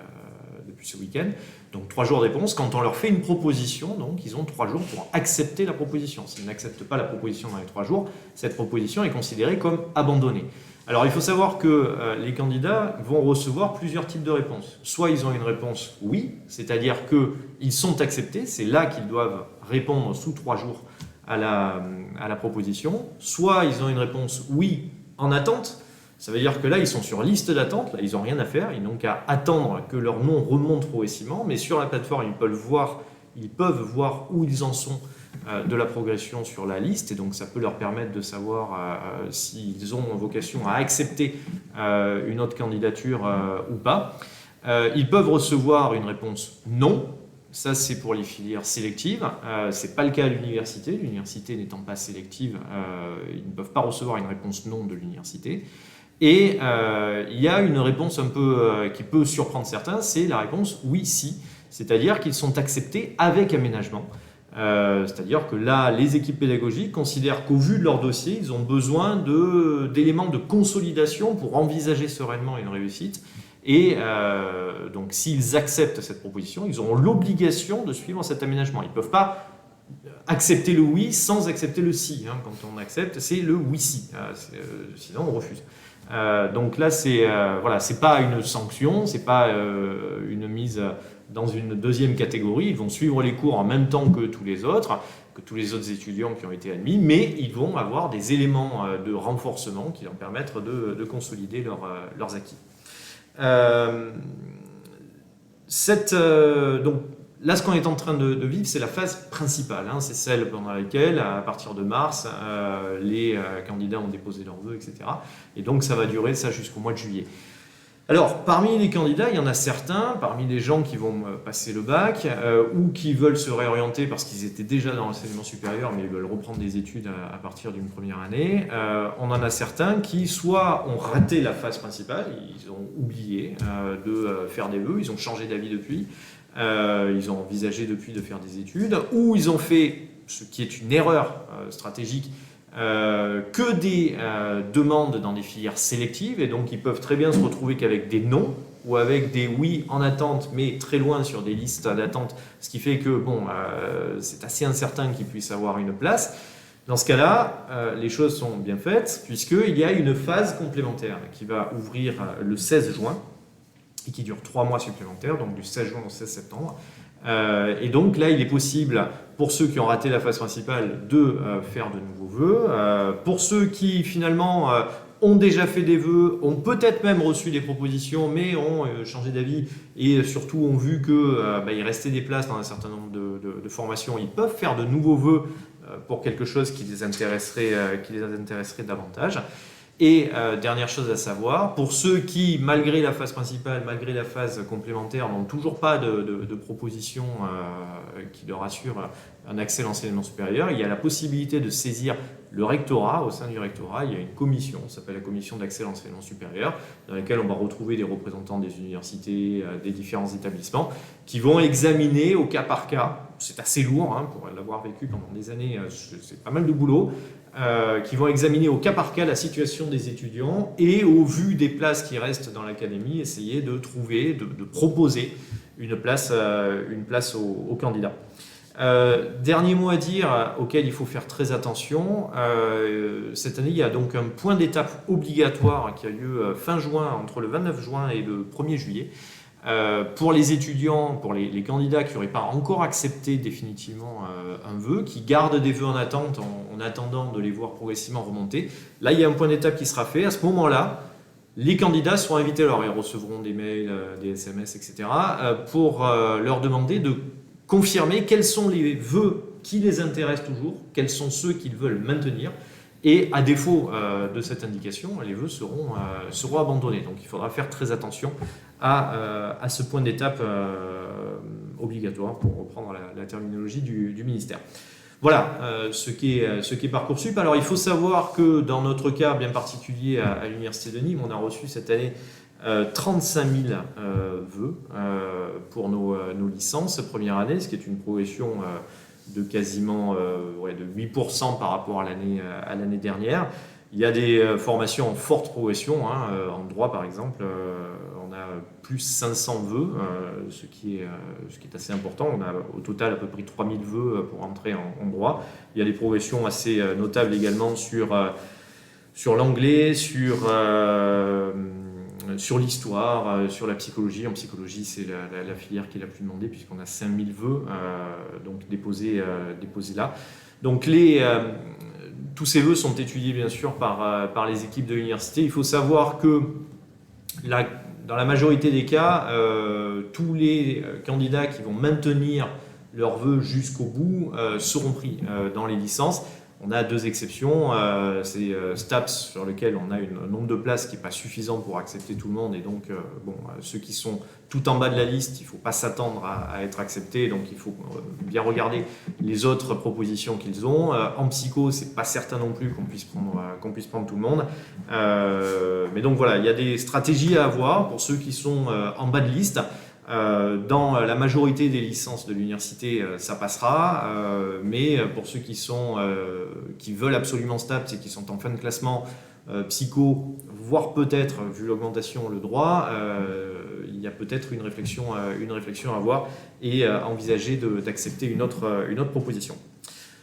ce week-end. Donc 3 jours de réponse. Quand on leur fait une proposition, donc, ils ont 3 jours pour accepter la proposition. S'ils n'acceptent pas la proposition dans les 3 jours, cette proposition est considérée comme abandonnée. Alors il faut savoir que les candidats vont recevoir plusieurs types de réponses. Soit ils ont une réponse oui, c'est-à-dire qu'ils sont acceptés, c'est là qu'ils doivent répondre sous 3 jours à la proposition. Soit ils ont une réponse oui en attente, ça veut dire que là ils sont sur liste d'attente, là ils n'ont rien à faire, ils n'ont qu'à attendre que leur nom remonte progressivement, mais sur la plateforme ils peuvent voir où ils en sont de la progression sur la liste, et donc ça peut leur permettre de savoir s'ils ont vocation à accepter une autre candidature ou pas. Ils peuvent recevoir une réponse non, ça c'est pour les filières sélectives, c'est pas le cas à l'université n'étant pas sélective, ils ne peuvent pas recevoir une réponse non de l'université. Et il y a une réponse un peu qui peut surprendre certains, c'est la réponse oui si, c'est-à-dire qu'ils sont acceptés avec aménagement. C'est-à-dire que là, les équipes pédagogiques considèrent qu'au vu de leur dossier, ils ont besoin d'éléments de consolidation pour envisager sereinement une réussite. Et donc, s'ils acceptent cette proposition, ils auront l'obligation de suivre cet aménagement. Ils ne peuvent pas accepter le oui sans accepter le si. Quand on accepte, c'est le oui si. Sinon, on refuse. Donc là, c'est pas une sanction, c'est pas une mise dans une deuxième catégorie. Ils vont suivre les cours en même temps que tous les autres étudiants qui ont été admis, mais ils vont avoir des éléments de renforcement qui leur permettent de consolider leurs acquis. Donc, là, ce qu'on est en train de vivre, c'est la phase principale. C'est celle pendant laquelle, à partir de mars, les candidats ont déposé leurs vœux, etc. Et donc, ça va durer ça jusqu'au mois de juillet. Alors, parmi les candidats, il y en a certains, parmi les gens qui vont passer le bac ou qui veulent se réorienter parce qu'ils étaient déjà dans l'enseignement supérieur, mais ils veulent reprendre des études à partir d'une première année. On en a certains qui, soit ont raté la phase principale, ils ont oublié de faire des vœux, ils ont changé d'avis depuis, ils ont envisagé depuis de faire des études, ou ils ont fait, ce qui est une erreur stratégique, que des demandes dans des filières sélectives, et donc ils peuvent très bien se retrouver qu'avec des non ou avec des oui en attente, mais très loin sur des listes d'attente, ce qui fait que c'est assez incertain qu'ils puissent avoir une place. Dans ce cas-là, les choses sont bien faites, puisqu'il y a une phase complémentaire qui va ouvrir le 16 juin et qui dure 3 mois supplémentaires, donc du 16 juin au 16 septembre. Et donc là, il est possible, pour ceux qui ont raté la phase principale, de faire de nouveaux vœux. Pour ceux qui, finalement, ont déjà fait des vœux, ont peut-être même reçu des propositions, mais ont changé d'avis et surtout ont vu qu'il restait des places dans un certain nombre de formations, ils peuvent faire de nouveaux vœux pour quelque chose qui les intéresserait davantage. Et dernière chose à savoir, pour ceux qui, malgré la phase principale, malgré la phase complémentaire, n'ont toujours pas de proposition qui leur assure un accès à l'enseignement supérieur, il y a la possibilité de saisir le rectorat. Au sein du rectorat, il y a une commission, ça s'appelle la commission d'accès à l'enseignement supérieur, dans laquelle on va retrouver des représentants des universités, des différents établissements, qui vont examiner au cas par cas. C'est assez lourd, pour l'avoir vécu pendant des années, c'est pas mal de boulot. Qui vont examiner au cas par cas la situation des étudiants et, au vu des places qui restent dans l'académie, essayer de trouver, de proposer une place aux candidats. Dernier mot à dire auquel il faut faire très attention, cette année il y a donc un point d'étape obligatoire qui a lieu fin juin, entre le 29 juin et le 1er juillet. Pour les étudiants, pour les candidats qui n'auraient pas encore accepté définitivement un vœu, qui gardent des vœux en attente en attendant de les voir progressivement remonter, là il y a un point d'étape qui sera fait. À ce moment-là, les candidats seront invités, alors ils recevront des mails, des SMS, etc., pour leur demander de confirmer quels sont les vœux qui les intéressent toujours, quels sont ceux qu'ils veulent maintenir. Et à défaut de cette indication, les vœux seront abandonnés. Donc il faudra faire très attention à ce point d'étape obligatoire, pour reprendre la terminologie du ministère. Voilà ce qu'est Parcoursup. Alors il faut savoir que dans notre cas bien particulier à l'Université de Nîmes, on a reçu cette année 35 000 vœux pour nos licences première année, ce qui est une progression de quasiment de 8% par rapport à l'année dernière. Il y a des formations en forte progression, en droit par exemple, on a plus 500 vœux, ce qui est assez important. On a au total à peu près 3000 vœux pour entrer en droit. Il y a des progressions assez notables également sur l'anglais, sur l'histoire, sur la psychologie. En psychologie, c'est la filière qui est la plus demandée puisqu'on a 5000 vœux donc déposés là. Donc tous ces vœux sont étudiés bien sûr par les équipes de l'université. Il faut savoir que dans la majorité des cas, tous les candidats qui vont maintenir leurs vœux jusqu'au bout seront pris dans les licences. On a 2 exceptions, c'est STAPS sur lequel on a un nombre de places qui n'est pas suffisant pour accepter tout le monde, et donc ceux qui sont tout en bas de la liste, il ne faut pas s'attendre à être acceptés, donc il faut bien regarder les autres propositions qu'ils ont. En psycho, ce n'est pas certain non plus qu'on puisse prendre tout le monde, mais donc voilà, il y a des stratégies à avoir pour ceux qui sont en bas de liste. Dans la majorité des licences de l'université, ça passera, mais pour ceux qui veulent absolument STAPS et qui sont en fin de classement psycho, voire peut-être, vu l'augmentation, le droit, il y a peut-être une réflexion à avoir et à envisager d'accepter une autre proposition.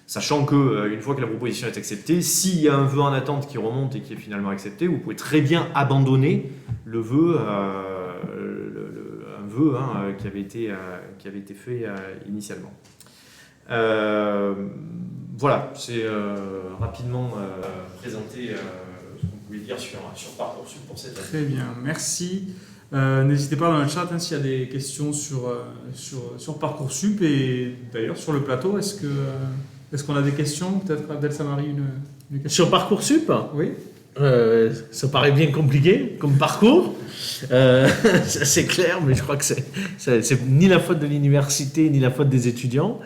Sachant qu'une fois que la proposition est acceptée, s'il y a un vœu en attente qui remonte et qui est finalement accepté, vous pouvez très bien abandonner le vœu qui avait été fait initialement. Voilà, c'est rapidement présenté ce qu'on pouvait dire sur Parcoursup pour cette année. Très bien, merci. N'hésitez pas dans le chat s'il y a des questions sur Parcoursup, et d'ailleurs sur le plateau, est-ce qu'on a des questions? Peut-être Abdel Samari, une question Sur Parcoursup, Oui. ça paraît bien compliqué comme parcours. C'est clair, mais je crois que c'est ni la faute de l'université ni la faute des étudiants.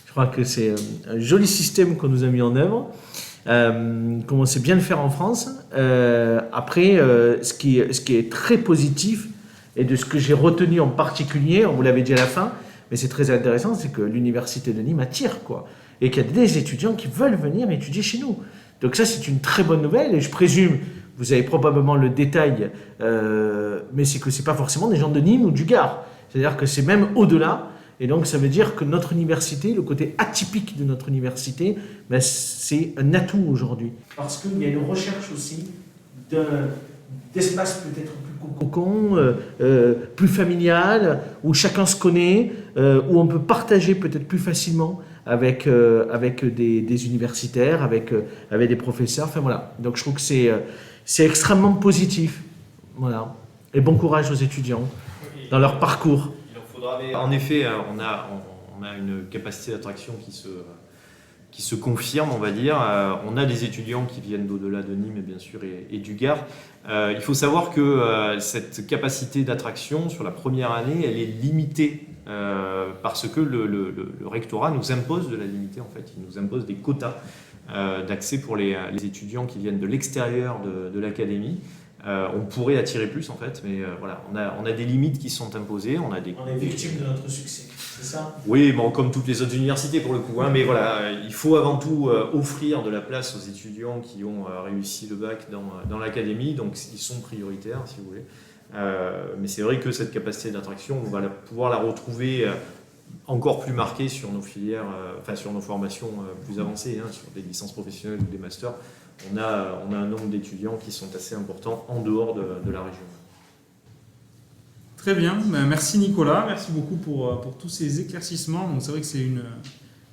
Je crois que c'est un joli système qu'on nous a mis en œuvre, comme on sait bien le faire en France. Après, ce qui est très positif, et de ce que j'ai retenu en particulier, on vous l'avait dit à la fin, mais c'est très intéressant, c'est que l'université de Nîmes attire, quoi, et qu'il y a des étudiants qui veulent venir étudier chez nous. Donc ça, c'est une très bonne nouvelle, et je présume, vous avez probablement le détail, mais c'est que ce n'est pas forcément des gens de Nîmes ou du Gard. C'est-à-dire que c'est même au-delà, et donc ça veut dire que notre université, le côté atypique de notre université, ben, c'est un atout aujourd'hui. Parce qu'il y a une recherche aussi d'espace peut-être plus cocon, plus familial, où chacun se connaît, où on peut partager peut-être plus facilement avec des universitaires, avec des professeurs. Enfin voilà. Donc je trouve que c'est extrêmement positif. Voilà. Et bon courage aux étudiants dans leur parcours. Il en faudra. Mais en effet, on a une capacité d'attraction qui se confirme, on va dire. On a des étudiants qui viennent d'au-delà de Nîmes, bien sûr, et du Gard. Il faut savoir que cette capacité d'attraction sur la première année, elle est limitée parce que le rectorat nous impose de la limiter, en fait. Il nous impose des quotas d'accès pour les étudiants qui viennent de l'extérieur de l'académie. On pourrait attirer plus, en fait, mais voilà, on a des limites qui sont imposées. On est victime de notre succès, c'est ça? Oui, bon, comme toutes les autres universités pour le coup, mais voilà, il faut avant tout offrir de la place aux étudiants qui ont réussi le bac dans l'académie, donc ils sont prioritaires, si vous voulez. Mais c'est vrai que cette capacité d'attraction, on va pouvoir la retrouver encore plus marquée sur nos filières, sur nos formations plus avancées, sur des licences professionnelles ou des masters. On a un nombre d'étudiants qui sont assez importants en dehors de la région. Très bien, merci Nicolas, merci beaucoup pour tous ces éclaircissements. Donc c'est vrai que c'est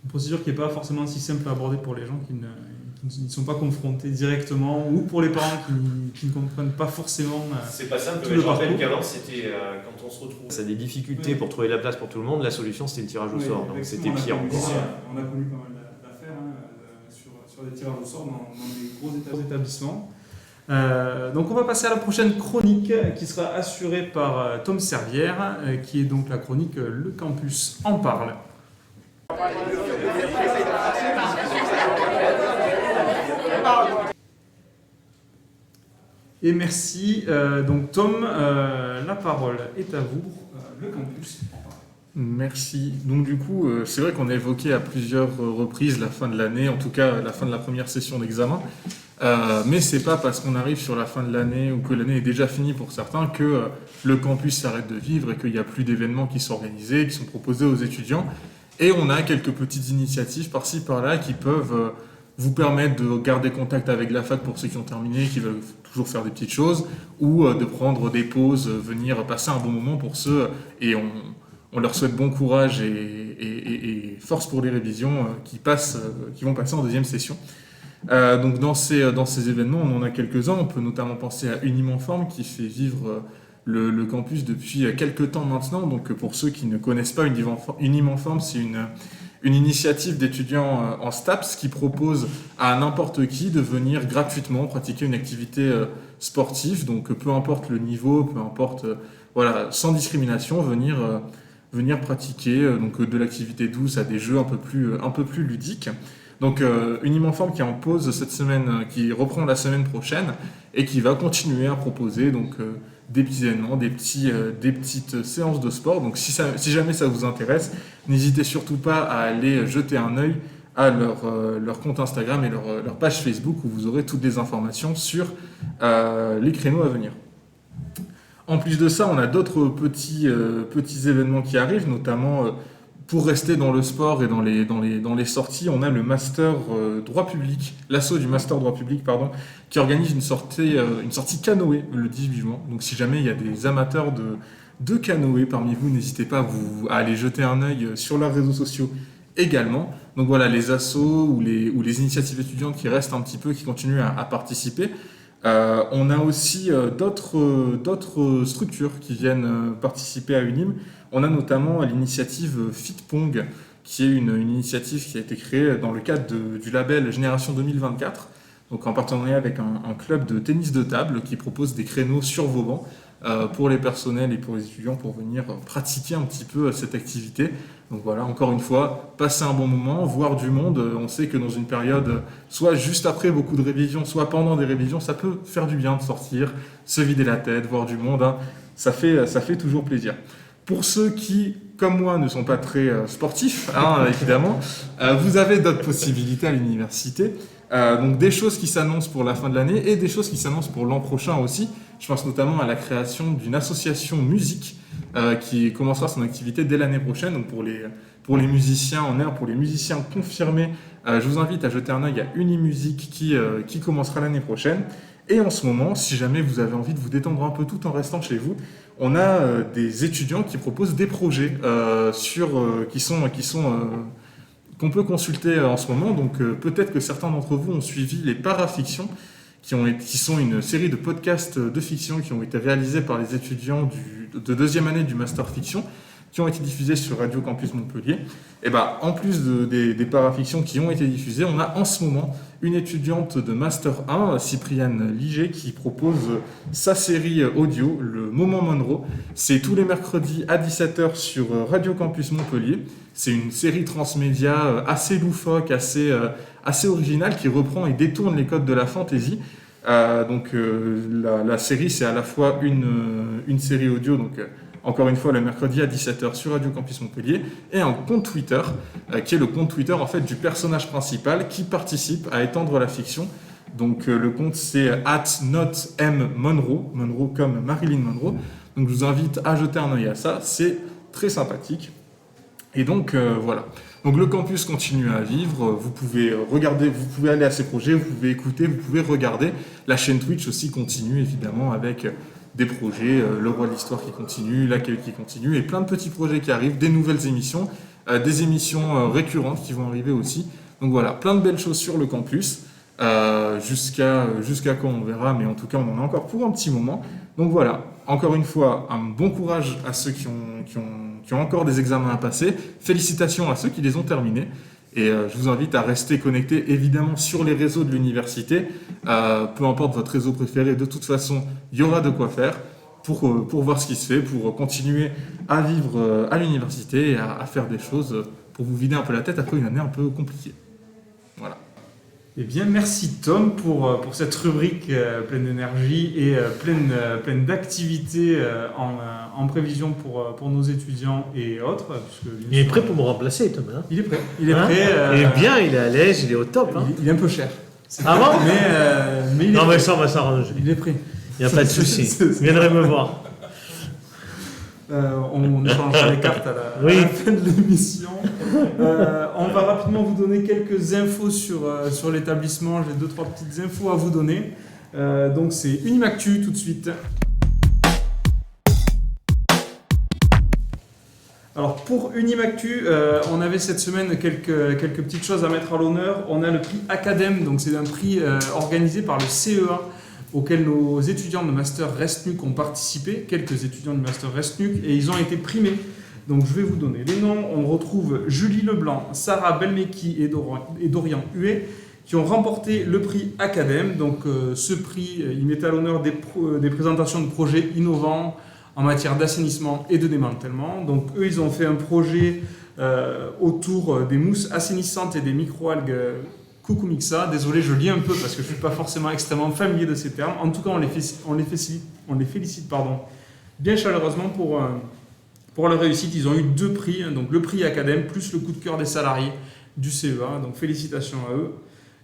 une procédure qui n'est pas forcément si simple à aborder pour les gens qui ne sont pas confrontés directement, ou pour les parents qui ne comprennent pas forcément. C'est pas simple, tout mais le je rappelle parcours. qu'avant, c'était quand on se retrouve. Ça a des difficultés pour trouver la place pour tout le monde. La solution, c'était le tirage au sort. Donc c'était pire encore. On a connu pas mal d'affaires sur des tirages au sort dans des gros établissements. Donc on va passer à la prochaine chronique qui sera assurée par Tom Servière, qui est donc la chronique Le Campus en parle. Et merci. Donc Tom, la parole est à vous. Le Campus en parle. Merci. Donc du coup, c'est vrai qu'on a évoqué à plusieurs reprises la fin de l'année, en tout cas la fin de la première session d'examen. Mais c'est pas parce qu'on arrive sur la fin de l'année ou que l'année est déjà finie pour certains que le campus s'arrête de vivre et qu'il n'y a plus d'événements qui sont organisés, qui sont proposés aux étudiants. Et on a quelques petites initiatives par-ci par-là qui peuvent vous permettre de garder contact avec la fac pour ceux qui ont terminé, qui veulent toujours faire des petites choses, ou de prendre des pauses, venir passer un bon moment pour ceux, et on leur souhaite bon courage et force pour les révisions qui vont passer en deuxième session. Donc dans ces événements, on en a quelques-uns. On peut notamment penser à Unim en Forme qui fait vivre le campus depuis quelques temps maintenant. Donc pour ceux qui ne connaissent pas Unim en Forme, c'est une initiative d'étudiants en STAPS qui propose à n'importe qui de venir gratuitement pratiquer une activité sportive. Donc peu importe le niveau, peu importe, sans discrimination, venir pratiquer donc de l'activité douce à des jeux un peu plus ludiques. Donc Unim en Forme qui est en pause cette semaine, qui reprend la semaine prochaine et qui va continuer à proposer donc des petits événements, des petites séances de sport. Donc si jamais ça vous intéresse, n'hésitez surtout pas à aller jeter un œil à leur compte Instagram et leur page Facebook où vous aurez toutes les informations sur les créneaux à venir. En plus de ça, on a d'autres petits événements qui arrivent, notamment pour rester dans le sport et dans les sorties, on a le Master Droit Public, l'assaut du Master Droit Public, qui organise une sortie canoë le 18 juin. Donc si jamais il y a des amateurs de canoë parmi vous, n'hésitez pas à aller jeter un œil sur leurs réseaux sociaux également. Donc voilà, les assos ou les initiatives étudiantes qui restent un petit peu, qui continuent à participer. On a aussi d'autres structures qui viennent participer à Unim. On a notamment l'initiative FitPong, qui est une initiative qui a été créée dans le cadre du label Génération 2024, donc en partenariat avec un club de tennis de table qui propose des créneaux sur vos bancs pour les personnels et pour les étudiants pour venir pratiquer un petit peu cette activité. Donc voilà, encore une fois, passer un bon moment, voir du monde. On sait que dans une période, soit juste après beaucoup de révisions, soit pendant des révisions, ça peut faire du bien de sortir, se vider la tête, voir du monde. Ça fait toujours plaisir. Pour ceux qui, comme moi, ne sont pas très sportifs, évidemment, vous avez d'autres possibilités à l'université. Donc des choses qui s'annoncent pour la fin de l'année et des choses qui s'annoncent pour l'an prochain aussi. Je pense notamment à la création d'une association musique qui commencera son activité dès l'année prochaine. Donc pour les musiciens en air, pour les musiciens confirmés, je vous invite à jeter un œil à Unimusique qui commencera l'année prochaine. Et en ce moment, si jamais vous avez envie de vous détendre un peu tout en restant chez vous, on a des étudiants qui proposent des projets qu'on peut consulter en ce moment. Donc peut-être que certains d'entre vous ont suivi les Parafictions, qui sont une série de podcasts de fiction qui ont été réalisés par les étudiants de deuxième année du Master Fiction, qui ont été diffusés sur Radio Campus Montpellier. Et en plus des parafictions qui ont été diffusées, on a en ce moment une étudiante de Master 1, Cypriane Liger, qui propose sa série audio, le Moment Monroe. C'est tous les mercredis à 17h sur Radio Campus Montpellier. C'est une série transmédia assez loufoque, assez originale, qui reprend et détourne les codes de la fantasy. La série, c'est à la fois une série audio, donc encore une fois le mercredi à 17h sur Radio Campus Montpellier, et un compte Twitter, qui est le compte Twitter en fait du personnage principal qui participe à étendre la fiction. Donc le compte c'est @notmmonroe, Monroe comme Marilyn Monroe. Donc je vous invite à jeter un œil à ça, c'est très sympathique. Et donc voilà. Donc le campus continue à vivre, vous pouvez regarder, vous pouvez aller à ces projets, vous pouvez écouter, vous pouvez regarder. La chaîne Twitch aussi continue évidemment avec des projets, le roi de l'histoire qui continue, l'accueil qui continue et plein de petits projets qui arrivent, des nouvelles émissions. des émissions récurrentes qui vont arriver aussi. Donc voilà, plein de belles choses sur le campus. Jusqu'à quand on verra, mais en tout cas on en a encore pour un petit moment. Donc voilà, encore une fois, un bon courage à ceux qui ont encore des examens à passer. Félicitations à ceux qui les ont terminés. Et je vous invite à rester connectés évidemment sur les réseaux de l'université. Peu importe votre réseau préféré, de toute façon, il y aura de quoi faire pour voir ce qui se fait, pour continuer à vivre à l'université et à faire des choses pour vous vider un peu la tête après une année un peu compliquée. Voilà. Eh bien, merci Tom pour cette rubrique pleine d'énergie et pleine d'activités en prévision pour nos étudiants et autres. Puisque, Il est prêt pour me remplacer, Tom. Hein, Il est prêt. Il est Hein prêt. Il est bien, il est à l'aise, il est au top. Hein. Il est un peu cher. Ah bon Mais il est Non, prêt. mais ça, on va s'arranger. Il est prêt. Il n'y a pas de souci. Viendrez me voir. On échangera les cartes à la fin de l'émission. On va rapidement vous donner quelques infos sur l'établissement. J'ai 2-3 petites infos à vous donner. Donc c'est Unimactu tout de suite. Alors pour Unimactu, on avait cette semaine quelques petites choses à mettre à l'honneur. On a le prix Academ, donc c'est un prix organisé par le CEA, auquel nos étudiants de Master RestNuc ont participé, quelques étudiants de Master RestNuc, et ils ont été primés. Donc je vais vous donner les noms. On retrouve Julie Leblanc, Sarah Belmeki et Dorian Huet, qui ont remporté le prix Academ. Donc ce prix, il mettait à l'honneur des présentations de projets innovants en matière d'assainissement et de démantèlement. Donc eux, ils ont fait un projet autour des mousses assainissantes et des microalgues Cucumixa. Désolé, je lis un peu parce que je ne suis pas forcément extrêmement familier de ces termes. En tout cas, on les félicite bien chaleureusement pour leur réussite. Ils ont eu 2 prix, donc le prix Academ plus le coup de cœur des salariés du CEA. Donc félicitations à eux.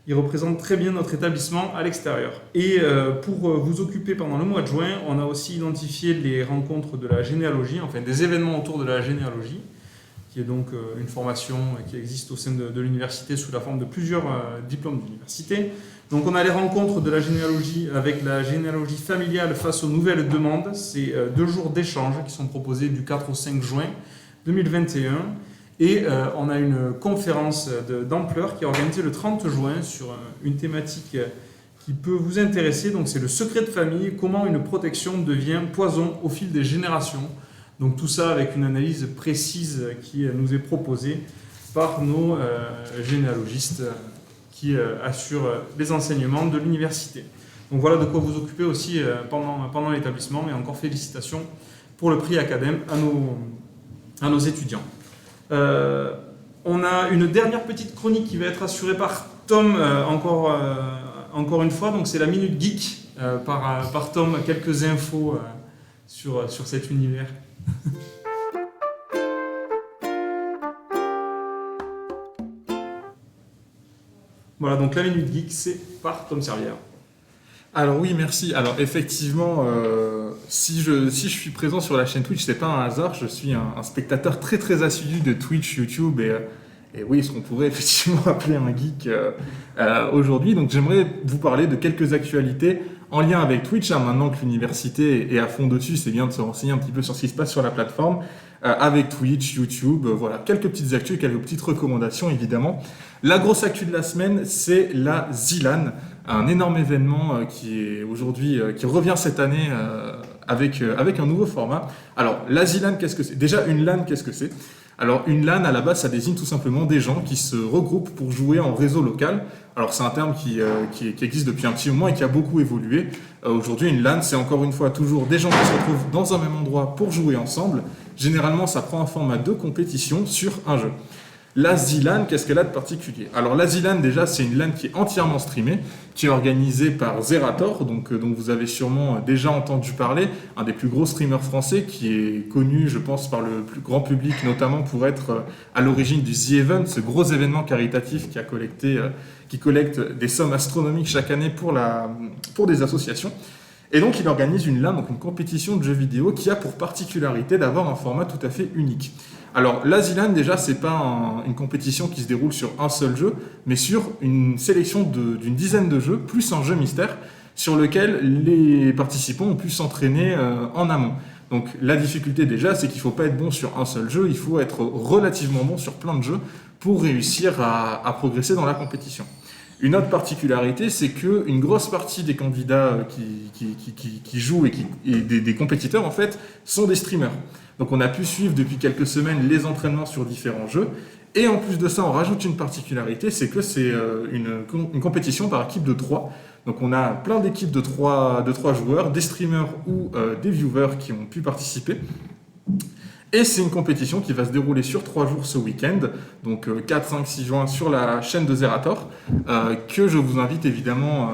Ils représentent très bien notre établissement à l'extérieur. Et pour vous occuper pendant le mois de juin, on a aussi identifié les rencontres de la généalogie, enfin des événements autour de la généalogie, qui est donc une formation qui existe au sein de l'université sous la forme de plusieurs diplômes d'université. Donc on a les rencontres de la généalogie avec la généalogie familiale face aux nouvelles demandes. C'est 2 jours d'échange qui sont proposés du 4 au 5 juin 2021. Et on a une conférence d'ampleur qui est organisée le 30 juin sur une thématique qui peut vous intéresser. Donc c'est le secret de famille, comment une protection devient poison au fil des générations. Donc tout ça avec une analyse précise qui nous est proposée par nos généalogistes qui assurent les enseignements de l'université. Donc voilà de quoi vous occuper aussi pendant l'établissement, mais encore félicitations pour le prix Academ à nos étudiants. On a une dernière petite chronique qui va être assurée par Tom encore une fois, donc c'est la Minute Geek par Tom, quelques infos sur cet univers. Voilà, donc la Minute Geek, c'est par Tom Servière. Alors oui, merci. Alors effectivement, si je suis présent sur la chaîne Twitch, c'est pas un hasard. Je suis un spectateur très très assidu de Twitch, YouTube et oui, ce qu'on pourrait effectivement appeler un geek aujourd'hui. Donc j'aimerais vous parler de quelques actualités en lien avec Twitch. Maintenant que l'université est à fond dessus, c'est bien de se renseigner un petit peu sur ce qui se passe sur la plateforme. Avec Twitch, YouTube, voilà, quelques petites actus, quelques petites recommandations évidemment. La grosse actu de la semaine, c'est la ZILAN, un énorme événement qui est aujourd'hui, qui revient cette année avec un nouveau format. Alors la ZILAN, qu'est-ce que c'est ? Déjà une LAN, qu'est-ce que c'est ? Alors une LAN à la base, ça désigne tout simplement des gens qui se regroupent pour jouer en réseau local. Alors c'est un terme qui existe depuis un petit moment et qui a beaucoup évolué. Aujourd'hui, une LAN, c'est encore une fois toujours des gens qui se retrouvent dans un même endroit pour jouer ensemble. Généralement, ça prend un format de compétition sur un jeu. La ZILAN, qu'est-ce qu'elle a de particulier ? Alors la ZILAN, déjà, c'est une LAN qui est entièrement streamée, qui est organisée par Zerator, donc vous avez sûrement déjà entendu parler, un des plus gros streamers français qui est connu, je pense, par le plus grand public, notamment pour être à l'origine du The Event, ce gros événement caritatif qui collecte des sommes astronomiques chaque année pour des associations. Et donc il organise une LAN, donc une compétition de jeux vidéo qui a pour particularité d'avoir un format tout à fait unique. Alors la ZILAN, déjà, c'est pas une compétition qui se déroule sur un seul jeu, mais sur une sélection d'une dizaine de jeux, plus un jeu mystère, sur lequel les participants ont pu s'entraîner en amont. Donc la difficulté déjà, c'est qu'il ne faut pas être bon sur un seul jeu, il faut être relativement bon sur plein de jeux pour réussir à progresser dans la compétition. Une autre particularité, c'est qu'une grosse partie des candidats qui jouent et des compétiteurs, en fait, sont des streamers. Donc on a pu suivre depuis quelques semaines les entraînements sur différents jeux. Et en plus de ça, on rajoute une particularité, c'est que c'est une compétition par équipe de 3. Donc on a plein d'équipes de 3 joueurs, des streamers ou des viewers qui ont pu participer. Et c'est une compétition qui va se dérouler sur 3 jours ce week-end, donc 4, 5, 6 juin sur la chaîne de Zerator, que je vous invite évidemment,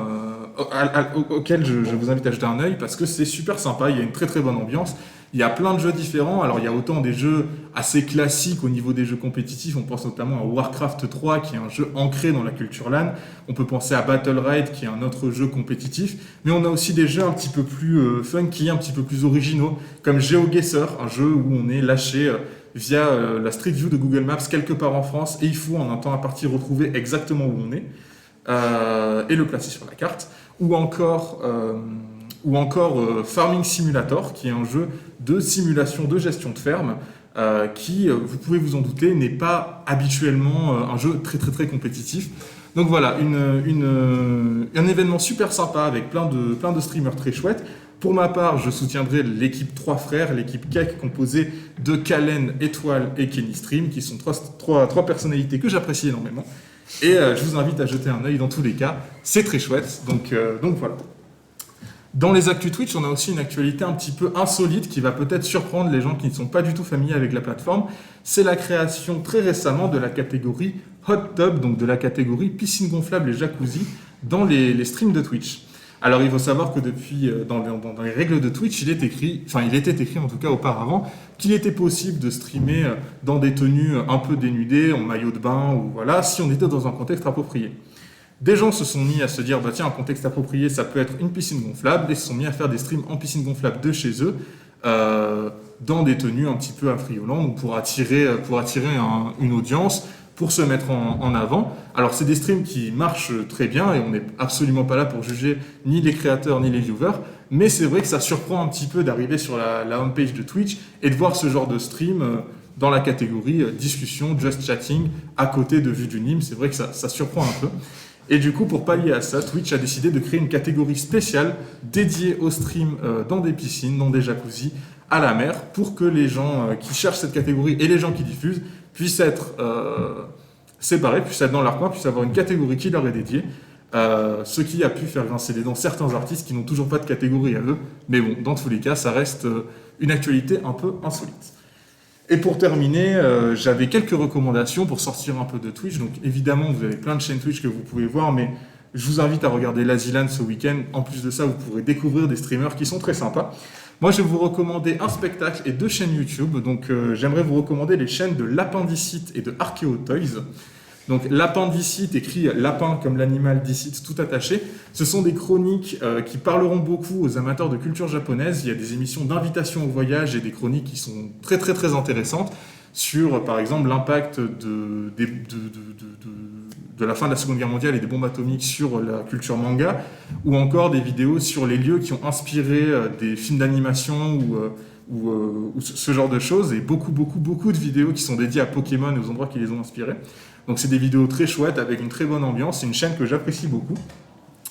auquel je vous invite à jeter un œil parce que c'est super sympa, il y a une très très bonne ambiance. Il y a plein de jeux différents, alors il y a autant des jeux assez classiques au niveau des jeux compétitifs, on pense notamment à Warcraft 3 qui est un jeu ancré dans la culture LAN, on peut penser à Battle Ride qui est un autre jeu compétitif, mais on a aussi des jeux un petit peu plus funky, un petit peu plus originaux, comme GeoGuessr, un jeu où on est lâché via la Street View de Google Maps quelque part en France et il faut en un temps imparti retrouver exactement où on est et le placer sur la carte, ou encore Farming Simulator, qui est un jeu de simulation de gestion de ferme, qui, vous pouvez vous en douter, n'est pas habituellement un jeu très très très compétitif. Donc voilà, un événement super sympa avec plein de streamers très chouettes. Pour ma part, je soutiendrai l'équipe 3 frères, l'équipe Keck, composée de Kalen, Étoile et Kenny Stream, qui sont trois personnalités que j'apprécie énormément. Et je vous invite à jeter un œil dans tous les cas, c'est très chouette, donc voilà. Dans les actus Twitch, on a aussi une actualité un petit peu insolite qui va peut-être surprendre les gens qui ne sont pas du tout familiers avec la plateforme. C'est la création très récemment de la catégorie Hot Tub, donc de la catégorie piscine gonflable et jacuzzi dans les streams de Twitch. Alors il faut savoir que depuis, dans les règles de Twitch, il était écrit en tout cas auparavant, qu'il était possible de streamer dans des tenues un peu dénudées, en maillot de bain, ou voilà, si on était dans un contexte approprié. Des gens se sont mis à se dire, bah tiens, un contexte approprié, ça peut être une piscine gonflable, et se sont mis à faire des streams en piscine gonflable de chez eux, dans des tenues un petit peu affriolantes, pour attirer une audience, pour se mettre en avant. Alors c'est des streams qui marchent très bien, et on n'est absolument pas là pour juger ni les créateurs ni les viewers, mais c'est vrai que ça surprend un petit peu d'arriver sur la homepage de Twitch, et de voir ce genre de stream dans la catégorie discussion, just chatting, à côté de Vue du Nîmes. C'est vrai que ça surprend un peu. Et du coup, pour pallier à ça, Twitch a décidé de créer une catégorie spéciale dédiée au stream dans des piscines, dans des jacuzzis, à la mer, pour que les gens qui cherchent cette catégorie et les gens qui diffusent puissent être séparés, puissent être dans leur coin, puissent avoir une catégorie qui leur est dédiée. Ce qui a pu faire grincer les dents certains artistes qui n'ont toujours pas de catégorie à eux. Mais bon, dans tous les cas, ça reste une actualité un peu insolite. Et pour terminer, j'avais quelques recommandations pour sortir un peu de Twitch. Donc évidemment, vous avez plein de chaînes Twitch que vous pouvez voir, mais je vous invite à regarder Lazyland ce week-end. En plus de ça, vous pourrez découvrir des streamers qui sont très sympas. Moi, je vais vous recommander un spectacle et 2 chaînes YouTube. Donc j'aimerais vous recommander les chaînes de Lapindicite et de Archeo Toys. Donc Lapindicite, écrit lapin comme l'animal, dicite tout attaché. Ce sont des chroniques qui parleront beaucoup aux amateurs de culture japonaise. Il y a des émissions d'invitation au voyage et des chroniques qui sont très très très intéressantes sur par exemple l'impact de la fin de la Seconde Guerre mondiale et des bombes atomiques sur la culture manga, ou encore des vidéos sur les lieux qui ont inspiré des films d'animation ou ce genre de choses, et beaucoup de vidéos qui sont dédiées à Pokémon et aux endroits qui les ont inspirés. Donc c'est des vidéos très chouettes avec une très bonne ambiance. C'est une chaîne que j'apprécie beaucoup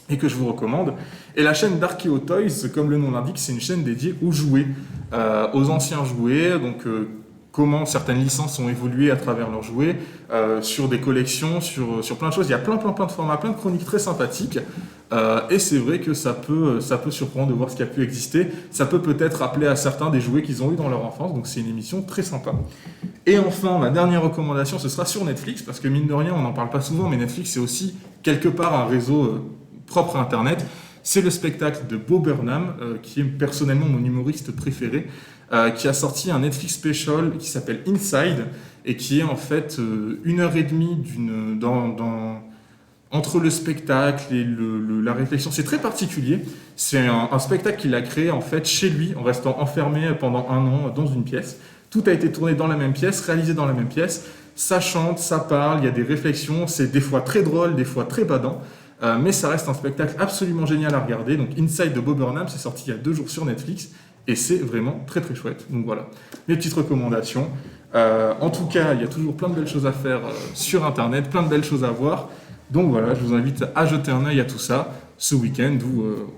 et que je vous recommande. Et la chaîne d'Archeo Toys, comme le nom l'indique, c'est une chaîne dédiée aux jouets, aux anciens jouets, donc comment certaines licences ont évolué à travers leurs jouets, sur des collections, sur plein de choses. Il y a plein de formats, plein de chroniques très sympathiques. Et c'est vrai que ça peut surprendre de voir ce qui a pu exister. Ça peut peut-être rappeler à certains des jouets qu'ils ont eu dans leur enfance. Donc c'est une émission très sympa. Et enfin, ma dernière recommandation, ce sera sur Netflix, parce que mine de rien, on n'en parle pas souvent, mais Netflix, c'est aussi quelque part un réseau propre à Internet. C'est le spectacle de Bo Burnham, qui est personnellement mon humoriste préféré, qui a sorti un Netflix special qui s'appelle Inside, et qui est en fait 1h30 entre le spectacle et la réflexion. C'est très particulier. C'est un spectacle qu'il a créé en fait chez lui, en restant enfermé pendant 1 an dans une pièce. Tout a été tourné dans la même pièce, réalisé dans la même pièce. Ça chante, ça parle, il y a des réflexions. C'est des fois très drôle, des fois très badant. Mais ça reste un spectacle absolument génial à regarder. Donc Inside de Bo Burnham, c'est sorti il y a 2 jours sur Netflix et c'est vraiment très très chouette. Donc voilà, mes petites recommandations. En tout cas, il y a toujours plein de belles choses à faire sur Internet, plein de belles choses à voir. Donc voilà, je vous invite à jeter un œil à tout ça ce week-end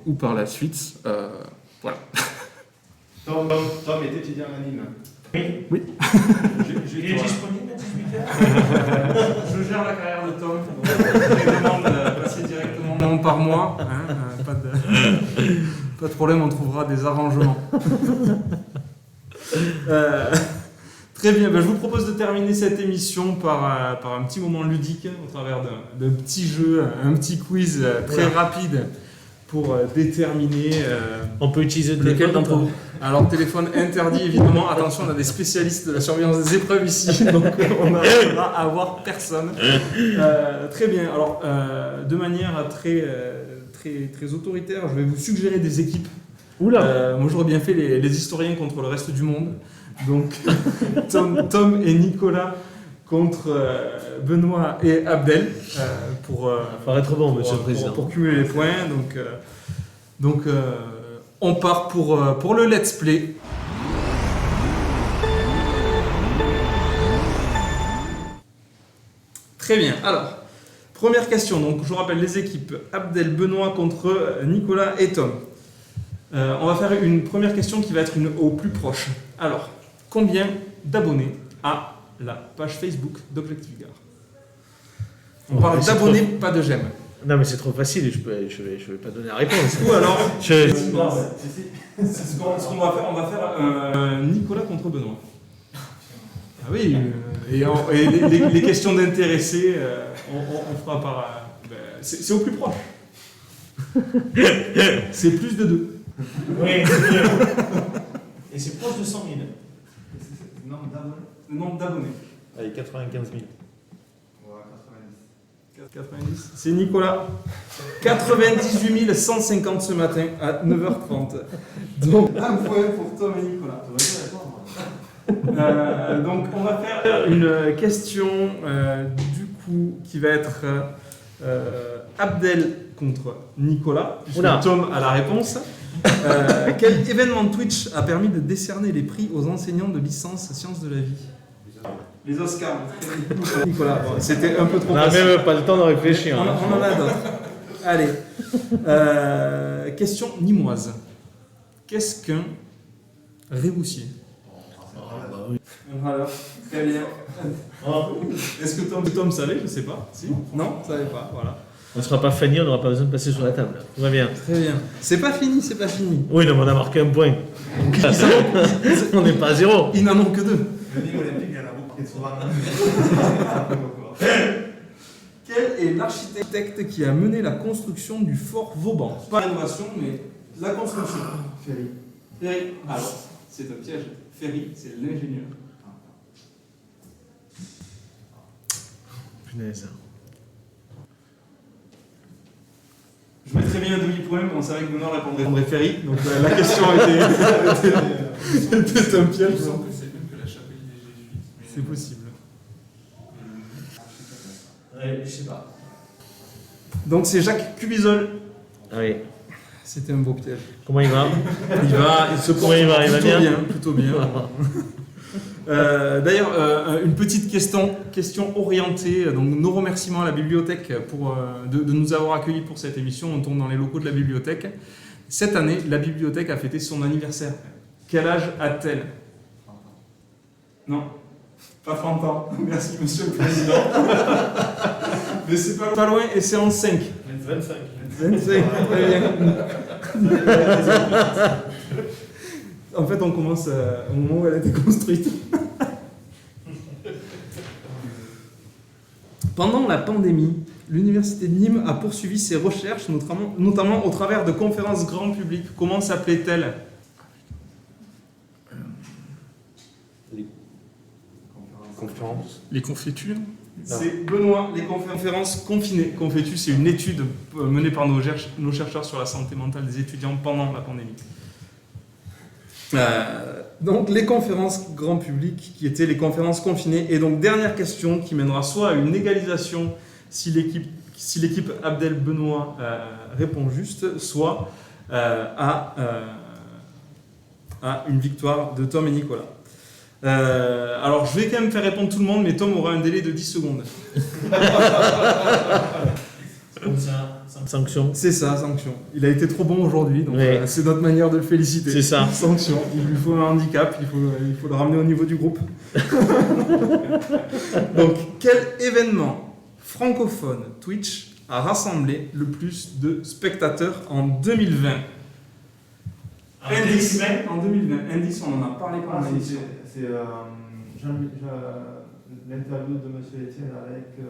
ou par la suite. Voilà. Tom est étudiant en anime. Oui. Il est disponible à 18h. Je gère la carrière de Tom. Donc, je lui demande de passer directement par moi. Hein, pas de problème, on trouvera des arrangements. Très bien, je vous propose de terminer cette émission par un petit moment ludique au travers d'un petit jeu, un petit quiz très rapide pour déterminer. On peut utiliser le Lequel téléphone d'entre vous? Alors, téléphone interdit, évidemment. Attention, on a des spécialistes de la surveillance des épreuves ici, donc on n'arrivera à voir personne. Très bien. Alors, de manière très autoritaire, je vais vous suggérer des équipes. Oula. Moi, j'aurais bien fait les historiens contre le reste du monde. Donc, Tom et Nicolas contre Benoît et Abdel pour être bon, monsieur le président. pour cumuler les points. Donc, on part pour le let's play. Très bien. Alors, première question. Donc, je vous rappelle les équipes Abdel, Benoît contre Nicolas et Tom. On va faire une première question qui va être au plus proche. Alors, combien d'abonnés a la page Facebook d'Objectif Gare? On parle d'abonnés, pas de j'aime. Non, mais c'est trop facile, je vais pas donner la réponse. Ou alors, Je- c'est ce qu'on va faire. On va faire Nicolas contre Benoît. Ah oui, et les questions d'intéressés, on fera par. C'est au plus proche. C'est plus de 2. Oui, et c'est proche de 100 000. Le nombre d'abonnés. Allez, 95 000. 90. C'est Nicolas. 98 150 ce matin à 9h30. Donc, un point pour Tom et Nicolas. Donc, on va faire une question du coup qui va être Abdel contre Nicolas, puisque Oula. Tom a la réponse. Quel événement Twitch a permis de décerner les prix aux enseignants de licence sciences de la vie? Les Oscars. Nicolas, bon, c'était un peu trop On n'a facile. même pas le temps de réfléchir. On en a d'autres. Allez. Question nimoise. Qu'est-ce qu'un réhoussier? Voilà, très bien. Est-ce que Tom savait? Je sais pas. Si? Non, ne savait pas. Voilà. On ne sera pas Fanny, on n'aura pas besoin de passer sur la table. Tout va bien. Très bien. C'est pas fini, c'est pas fini. Oui, non, mais on a marqué un point. On n'est pas à 0. Ils n'en ont que 2. Le niveau olympique, il y en a beaucoup qui est souvent. Quel est l'architecte qui a mené la construction du fort Vauban? Pas l'innovation, mais la construction. Ferry. Ferry. Alors, c'est un piège. Ferry, c'est l'ingénieur. Punaise. Je mettrais bien un demi-point, mais on savait que Benoît répondrait Ferry, donc la question était un piège. C'est possible. Je sais pas. Donc c'est Jacques Cubizol. Ah oui. C'était un beau piège. Comment il va? Il se porte il va plutôt bien. plutôt bien. D'ailleurs, une petite question orientée. Donc, nos remerciements à la bibliothèque de nous avoir accueillis pour cette émission. On tourne dans les locaux de la bibliothèque. Cette année, la bibliothèque a fêté son anniversaire. Quel âge a-t-elle? Non, pas 30 ans. Merci, monsieur le président. Mais c'est pas loin et c'est en 5. 25. 25, très bien. En fait, on commence au moment où elle a été construite. Pendant la pandémie, l'université de Nîmes a poursuivi ses recherches, notamment au travers de conférences grand public. Comment s'appelait-elle? Les confitures. C'est Benoît, les conférences confinées. Confétu, c'est une étude menée par nos chercheurs sur la santé mentale des étudiants pendant la pandémie. Donc les conférences grand public qui étaient les conférences confinées. Et donc dernière question qui mènera soit à une égalisation, si l'équipe Abdel Benoît répond juste, soit à une victoire de Tom et Nicolas. Alors je vais quand même faire répondre tout le monde, mais Tom aura un délai de 10 secondes. Comme ça, sanction. C'est ça, sanction. Il a été trop bon aujourd'hui, donc Oui. c'est notre manière de le féliciter. C'est ça. Sanction. Il lui faut un handicap, il faut le ramener au niveau du groupe. Donc, quel événement francophone Twitch a rassemblé le plus de spectateurs en 2020 Indice. En 2020. Indice, on en a parlé pendant l'émission. C'est l'interview de M. Etienne avec le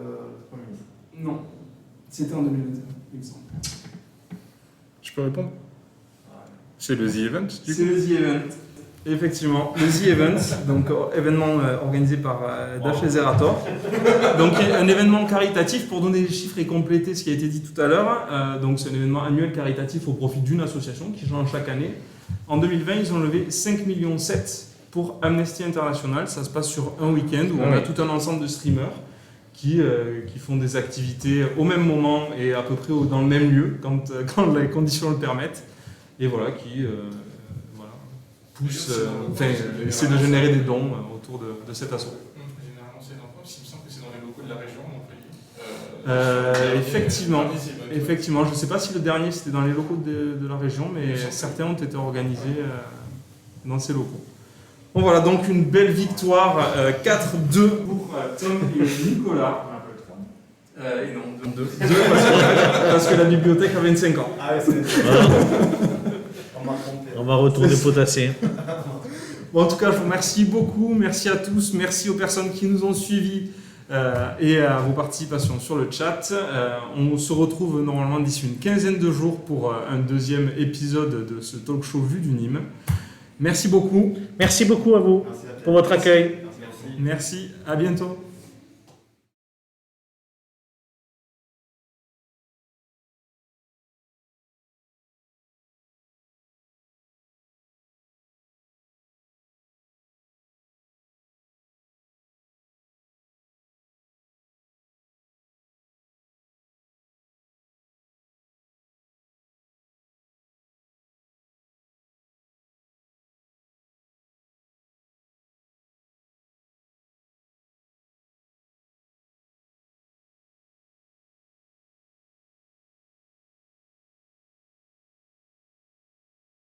Premier ministre. Non, c'était en 2021, il me semble. Je peux répondre? C'est le The Event, du C'est coup? le The Event, effectivement. Le The Event, donc événement organisé par Dash et Zerator. Donc un événement caritatif, pour donner les chiffres et compléter ce qui a été dit tout à l'heure. Donc c'est un événement annuel caritatif au profit d'une association qui change chaque année. En 2020, ils ont levé 5,7 millions pour Amnesty International. Ça se passe sur un week-end où on a tout un ensemble de streamers qui font des activités au même moment et à peu près dans le même lieu quand les conditions le permettent. Et voilà, qui poussent, essaient de générer des dons autour de cet assaut. Généralement, c'est dans il me semble que c'est dans les locaux de la région, Effectivement, je ne sais pas si le dernier c'était dans les locaux de la région, mais certains ont été organisés dans ces locaux. Bon voilà, donc une belle victoire 4-2 pour Tom et Nicolas. Et non, 2 parce que la bibliothèque a 25 ans. Ah ouais, c'est... On m'a trompé. On va retourner potasser. Bon, en tout cas, je vous remercie beaucoup. Merci à tous. Merci aux personnes qui nous ont suivis et à vos participations sur le chat. On se retrouve normalement d'ici une quinzaine de jours pour un deuxième épisode de ce talk show Vue du Nîmes. Merci beaucoup. Merci beaucoup à vous Merci à pour votre accueil. Merci. Merci. À bientôt.